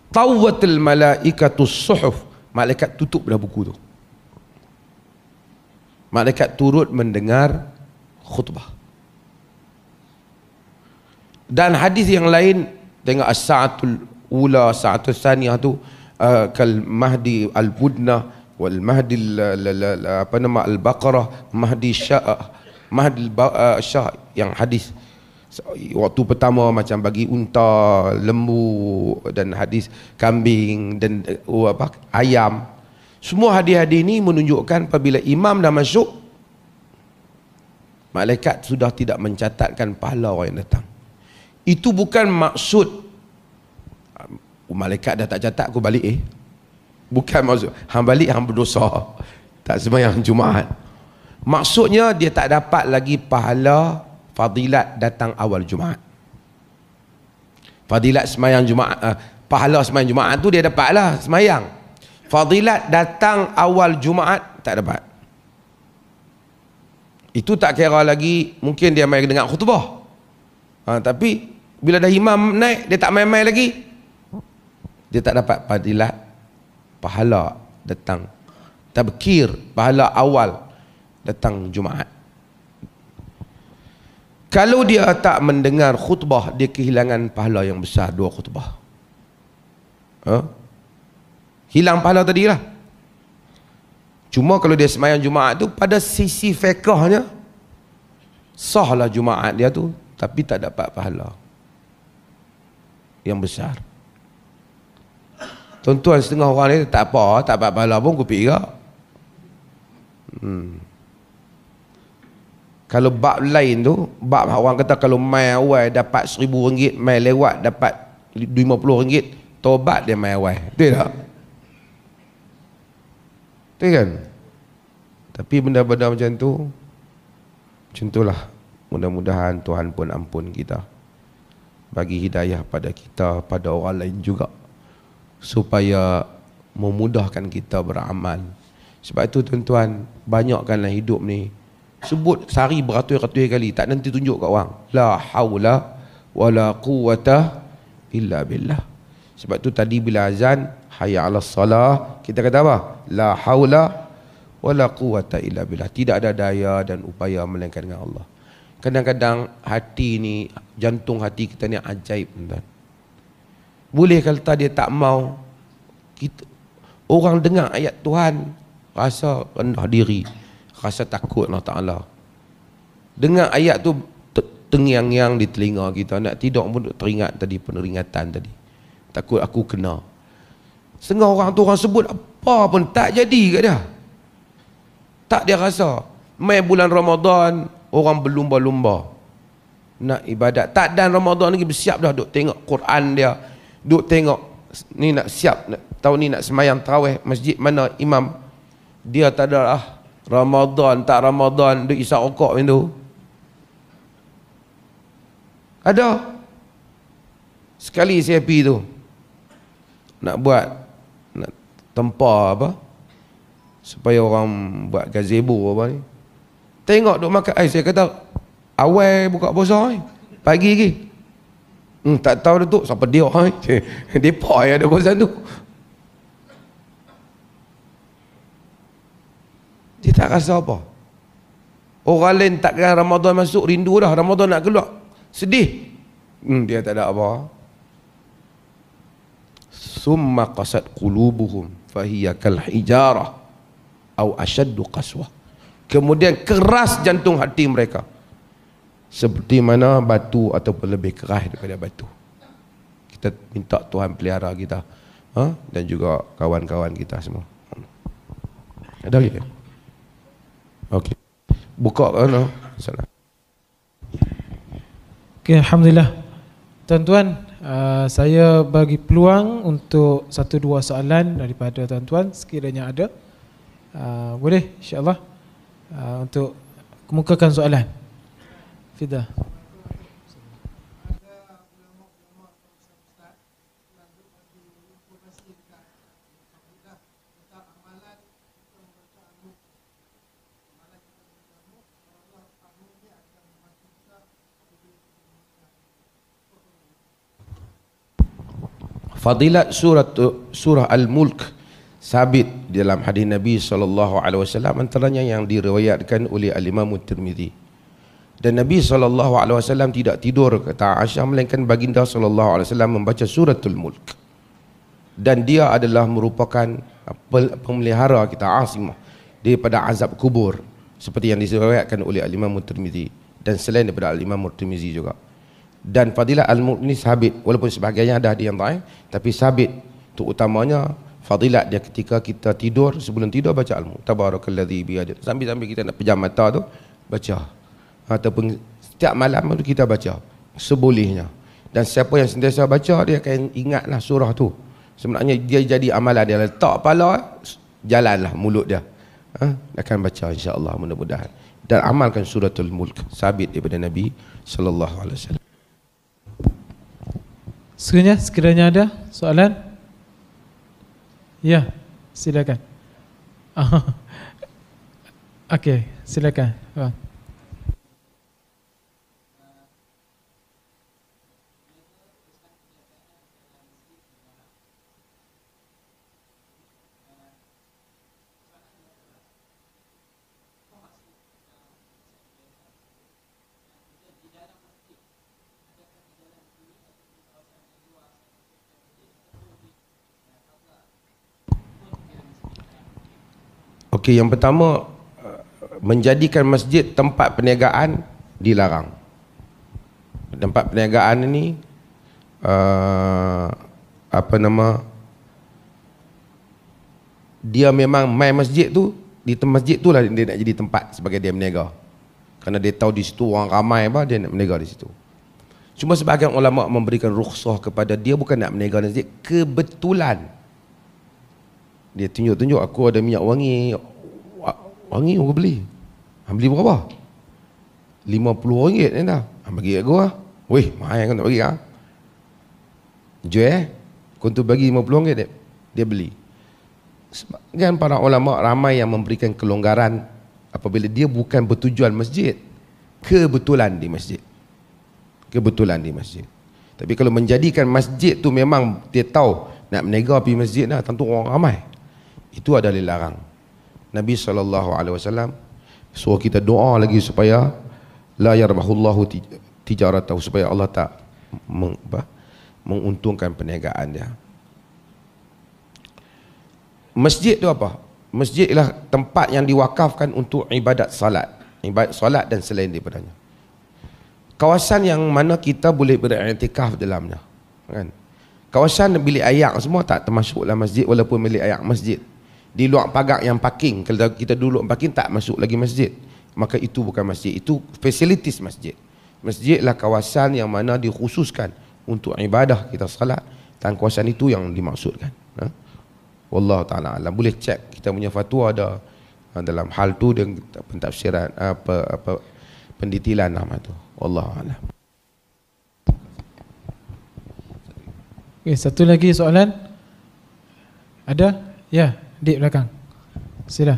Tawwatil malaikatu suhuf, malaikat tutup dah buku tu. Malaikat turut mendengar khutbah. Dan hadis yang lain, tengok as-sa'atul ula, sa'atul tsaniyah tu, kal mahdi al-budna wal mahdi apa nama al-baqarah, mahdi syah, mahdi syah, yang hadis waktu pertama macam bagi unta, lembu, dan hadis kambing dan ayam. Semua hadis-hadis ini menunjukkan apabila imam dah masuk, malaikat sudah tidak mencatatkan pahala orang yang datang. Itu bukan maksud malaikat dah tak catat, aku balik bukan maksud hang balik hang berdosa, tak sembahyang Jumaat. Maksudnya dia tak dapat lagi pahala fadilat datang awal Jumaat. Fadilat sembahyang Jumaat, pahala sembahyang Jumaat tu dia dapatlah sembahyang. Fadilat datang awal Jumaat tak dapat. Itu tak kira lagi mungkin dia mai dengar khutbah. Tapi bila dah imam naik, dia tak main-main lagi, dia tak dapat fadilat pahala datang tabkir, pahala awal datang Jumaat. Kalau dia tak mendengar khutbah, dia kehilangan pahala yang besar, 2 khutbah. Hilang pahala tadi lah. Cuma kalau dia sembahyang Jumaat tu, pada sisi fiqhnya sahlah Jumaat dia tu, tapi tak dapat pahala yang besar. Tuan-tuan setengah orang ni tak apa, tak dapat pahala pun kopi juga. Kalau bab lain tu, bab orang kata kalau mai awal dapat RM1,000, mai lewat dapat RM50, tobat dia mai awal. Betul tak? Betul kan? Tapi benda-benda macam tu, macam itulah. Mudah-mudahan Tuhan pun ampun kita, bagi hidayah pada kita, pada orang lain juga, supaya memudahkan kita beramal. Sebab itu tuan-tuan, banyakkanlah hidup ni sebut sehari beratus-ratus kali, tak nanti tunjuk kat orang, la haula wala quwata illa billah. Sebab tu tadi bila azan hayya 'alas salah, kita kata apa? La haula wala quwata illa billah. Tidak ada daya dan upaya melainkan dengan Allah. Kadang-kadang hati ni, jantung hati kita ni ajaib, tuan. Boleh kalau dia tak mau, kita, orang dengar ayat Tuhan rasa rendah diri, rasa takut Allah Ta'ala. Dengar ayat tu tengiang-ngiang di telinga kita, nak tidur pun teringat tadi, peneringatan tadi, takut aku kena. Setengah orang tu orang sebut apa pun tak jadi kat dia. Tak dia rasa. Mai bulan Ramadan, orang berlumba-lumba nak ibadat. Tak dan Ramadan lagi bersiap dah, duk tengok Quran dia, duk tengok ni nak siap, nak, tahun ni nak semayang tarawih masjid mana imam. Dia tak ada lah Ramadan tak Ramadan, duk isap rokok macam tu. Ada sekali saya pergi tu nak buat, nak tempah apa supaya orang buat gazebo apa ni, tengok duk makan ais. Saya kata awal buka puasa ni, pagi lagi. Tak tahu Datuk siapa dia depa yang ada kawasan tu. Dia tak rasa apa. Orang lain takkan Ramadan masuk rindu dah, Ramadan nak keluar sedih. Dia tak ada apa. Summa qasat qulubuhum fahiya kal hijarah au ashaddu qaswah. Kemudian keras jantung hati mereka, seperti mana batu ataupun lebih keras daripada batu. Kita minta Tuhan pelihara kita, dan juga kawan-kawan kita semua. Ada lagi? Okey. Buka kan? Salam. Okay, Alhamdulillah. Tuan-tuan, saya bagi peluang untuk 1-2 soalan daripada tuan-tuan sekiranya ada. Boleh insya-Allah untuk kemukakan soalan. Fida. Fadilat surah Al-Mulk sabit dalam hadis Nabi SAW, antaranya yang diriwayatkan oleh Al-Imam Tirmizi. Dan Nabi SAW tidak tidur, kata Aisyah, melainkan baginda SAW membaca suratul Mulk. Dan dia adalah merupakan pemelihara kita, asimah daripada azab kubur, seperti yang diriwayatkan oleh Al-Imam Tirmizi dan selain daripada Al-Imam Tirmizi juga. Dan fadilat Al-Mulk ni sabit, walaupun sebahagiannya ada yang dhaif, tapi sabit. Terutamanya fadilat dia ketika kita tidur, sebelum tidur baca Al-Mulk. Tabarakalladzi biyadihi. Sambil-sambil kita nak pejam mata tu baca. Ataupun setiap malam tu kita baca sebolehnya. Dan siapa yang sentiasa baca, dia akan ingatlah surah tu. Sebenarnya dia jadi amalan dia, letak kepala, jalanlah mulut dia. Akan baca insya-Allah, mudah-mudahan. Dan amalkan suratul Mulk, sabit daripada Nabi sallallahu alaihi wasallam. Sekiranya ada soalan? Ya, silakan. Okey, silakan. Okey, yang pertama, menjadikan masjid tempat perniagaan dilarang. Tempat perniagaan ini dia memang main masjid tu, di masjid tu lah dia nak jadi tempat sebagai dia berniaga. Kerana dia tahu di situ orang ramai, dia nak berniaga di situ. Cuma sebahagian ulama memberikan rukhsah kepada dia, bukan nak berniaga di masjid, kebetulan dia tunjuk-tunjuk, aku ada minyak wangi, aku beli. Beli berapa? RM50 ni dah. Bagi aku lah. Weh, mahal kan tak bagi lah. Jual, kau tu bagi RM50 dia beli. Sebagian para ulama ramai yang memberikan kelonggaran apabila dia bukan bertujuan masjid, kebetulan di masjid. Kebetulan di masjid. Tapi kalau menjadikan masjid tu memang dia tahu nak berniaga pergi masjid dah, tentu orang ramai, itu adalah dilarang. Nabi SAW suruh kita doa lagi supaya la yarbahullahu tijaratahu, supaya Allah tak menguntungkan perniagaan dia. Masjid tu apa? Masjid ialah tempat yang diwakafkan untuk ibadat salat, dan selain daripadanya. Kawasan yang mana kita boleh beriktikaf dalamnya, kan? Kawasan bilik ayak semua tak termasuk dalam masjid, walaupun bilik ayak masjid. Di luar pagar yang parking, kalau kita duduk parking tak masuk lagi masjid, maka itu bukan masjid, itu facilities masjid. Masjid adalah kawasan yang mana dikhususkan untuk ibadah kita salat, dan kawasan itu yang dimaksudkan. Wallahu ta'ala alam. Boleh cek kita punya fatwa ada dalam hal tu, dan pentafsiran pendetilan nama tu. Wallahu a'lam. Okay, satu lagi soalan. Ada? Ya, di belakang. Sila.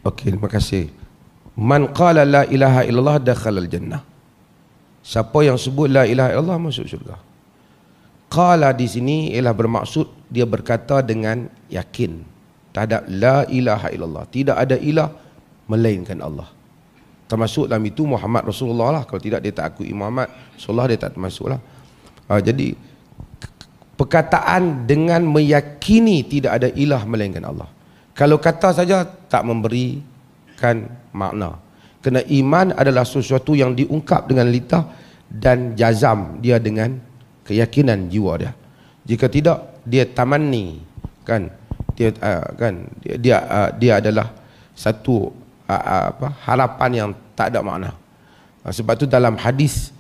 Okey, terima kasih. Man qala la ilaha illallah dakhala al-jannah. Siapa yang sebut la ilaha illallah masuk syurga. Qala di sini ialah bermaksud dia berkata dengan yakin terhadap la ilaha illallah. Tidak ada ilah melainkan Allah. Termasuk dalam itu Muhammad Rasulullah lah. Kalau tidak dia tak akui Muhammad Rasulullah, dia tak termasuk lah. Jadi perkataan dengan meyakini tidak ada ilah melainkan Allah. Kalau kata saja tak memberikan makna. Kerana iman adalah sesuatu yang diungkap dengan lidah dan jazam dia dengan keyakinan jiwa dia. Jika tidak, dia tamanni, kan? Dia adalah satu harapan yang tak ada makna. Sebab tu dalam hadis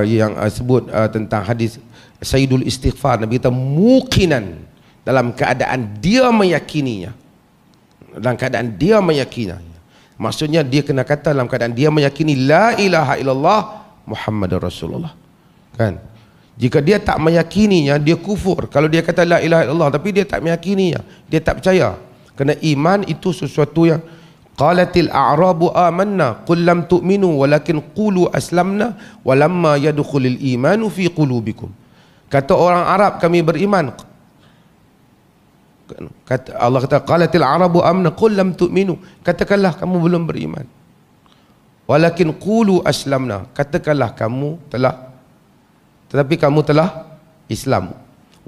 yang sebut tentang hadis Sayyidul Istighfar, Nabi kata muqinan, dalam keadaan dia meyakininya. Dalam keadaan dia meyakininya. Maksudnya dia kena kata dalam keadaan dia meyakini la ilaha illallah Muhammadur Rasulullah. Kan? Jika dia tak meyakininya, dia kufur. Kalau dia kata la ilaha illallah tapi dia tak meyakininya, dia tak percaya. Kerana iman itu sesuatu yang qalatil a'rabu amanna qul lam tu'minu walakin qulu aslamna walamma yadkhulul imanu fi qulubikum. Kata orang Arab, kami beriman. Kata Allah kata qalatil a'rabu amanna qul lam tu'minu, katakanlah kamu belum beriman. Walakin qulu aslamna, katakanlah kamu telah, tetapi kamu telah Islam.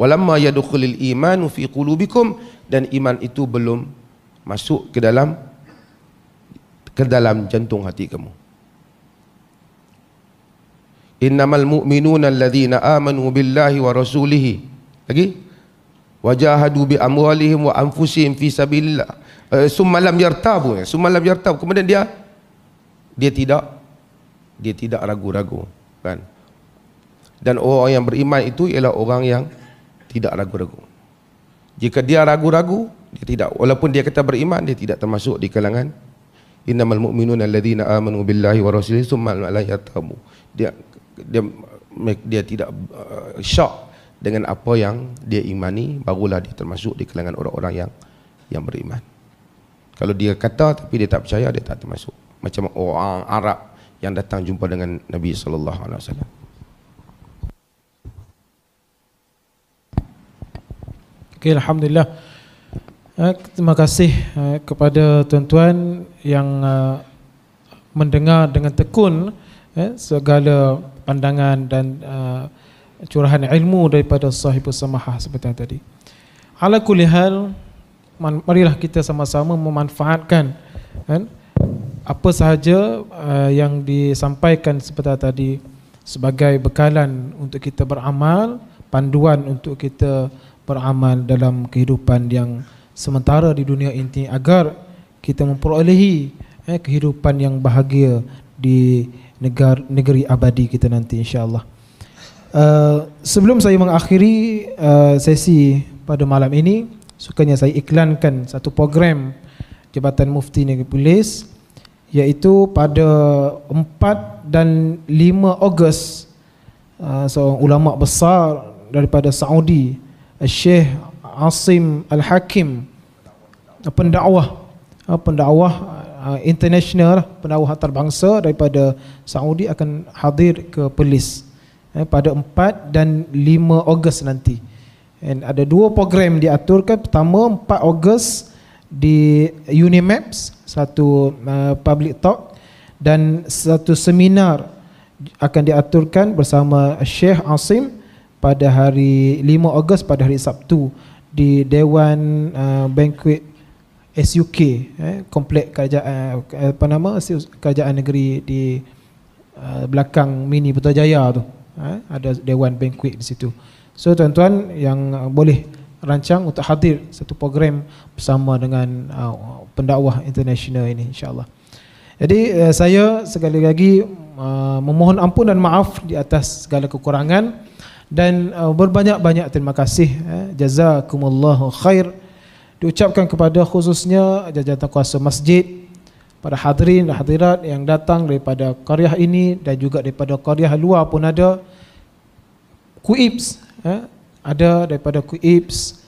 Walamma yadkhulul imanu fi qulubikum, dan iman itu belum masuk ke dalam jantung hati kamu. Innamal mu'minuna alladhina amanu billahi wa rasulihi. Lagi? Wajahadu bi amwalihim wa anfusihim fi sabilillah. Summa lam yartabu. Kemudian dia tidak ragu-ragu, kan? Dan orang yang beriman itu ialah orang yang tidak ragu-ragu. Jika dia ragu-ragu, dia tidak, walaupun dia kata beriman, dia tidak termasuk di kalangan innamal mu'minuna alladhina amanu billahi wa rasulihi tsumma la yartabu. Dia tidak syok dengan apa yang dia imani, barulah dia termasuk di kalangan orang-orang yang beriman. Kalau dia kata tapi dia tak percaya, dia tak termasuk. Macam orang Arab yang datang jumpa dengan Nabi sallallahu alaihi wasallam. Okay, Alhamdulillah. Terima kasih kepada tuan-tuan yang mendengar dengan tekun segala pandangan dan curahan ilmu daripada sahibus samahah seperti tadi. Ala kulli hal, marilah kita sama-sama memanfaatkan apa sahaja yang disampaikan seperti tadi sebagai bekalan untuk kita beramal, panduan untuk kita beramal dalam kehidupan yang sementara di dunia ini, agar kita memperolehi kehidupan yang bahagia di negeri abadi kita nanti, insya-Allah. Sebelum saya mengakhiri sesi pada malam ini, sukanya saya iklankan satu program Jabatan Mufti Negeri Perlis, iaitu pada 4 dan 5 Ogos seorang ulama besar daripada Saudi, Syekh Asim Al-Hakim, pendakwah international, pendakwah antarabangsa daripada Saudi, akan hadir ke Perlis pada 4 dan 5 Ogos nanti. Dan ada 2 program diaturkan. Pertama 4 Ogos di Unimaps, satu public talk, dan satu seminar akan diaturkan bersama Syekh Asim pada hari 5 Ogos, pada hari Sabtu, di Dewan Banquet SUK, komplek kerajaan kerajaan negeri di belakang Mini Putrajaya tu. Ada Dewan Banquet di situ. So tuan-tuan yang boleh rancang untuk hadir satu program bersama dengan pendakwah international ini, insya-Allah. Jadi saya sekali lagi memohon ampun dan maaf di atas segala kekurangan, dan berbanyak-banyak terima kasih, jazakumullahu khair diucapkan kepada khususnya jawatan kuasa masjid, pada hadirin dan hadirat yang datang daripada qaryah ini dan juga daripada qaryah luar pun ada. Kuips ada daripada Kuips,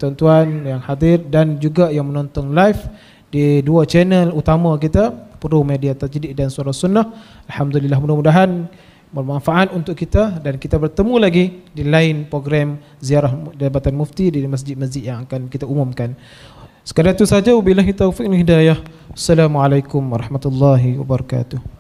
tuan-tuan yang hadir dan juga yang menonton live di 2 channel utama kita, Pro Media Tajdid dan Suara Sunnah. Alhamdulillah, mudah-mudahan bermanfaat untuk kita, dan kita bertemu lagi di lain program ziarah Jabatan Mufti di masjid-masjid yang akan kita umumkan. Sekadar itu saja, wabillahi taufiq wal hidayah. Assalamualaikum warahmatullahi wabarakatuh.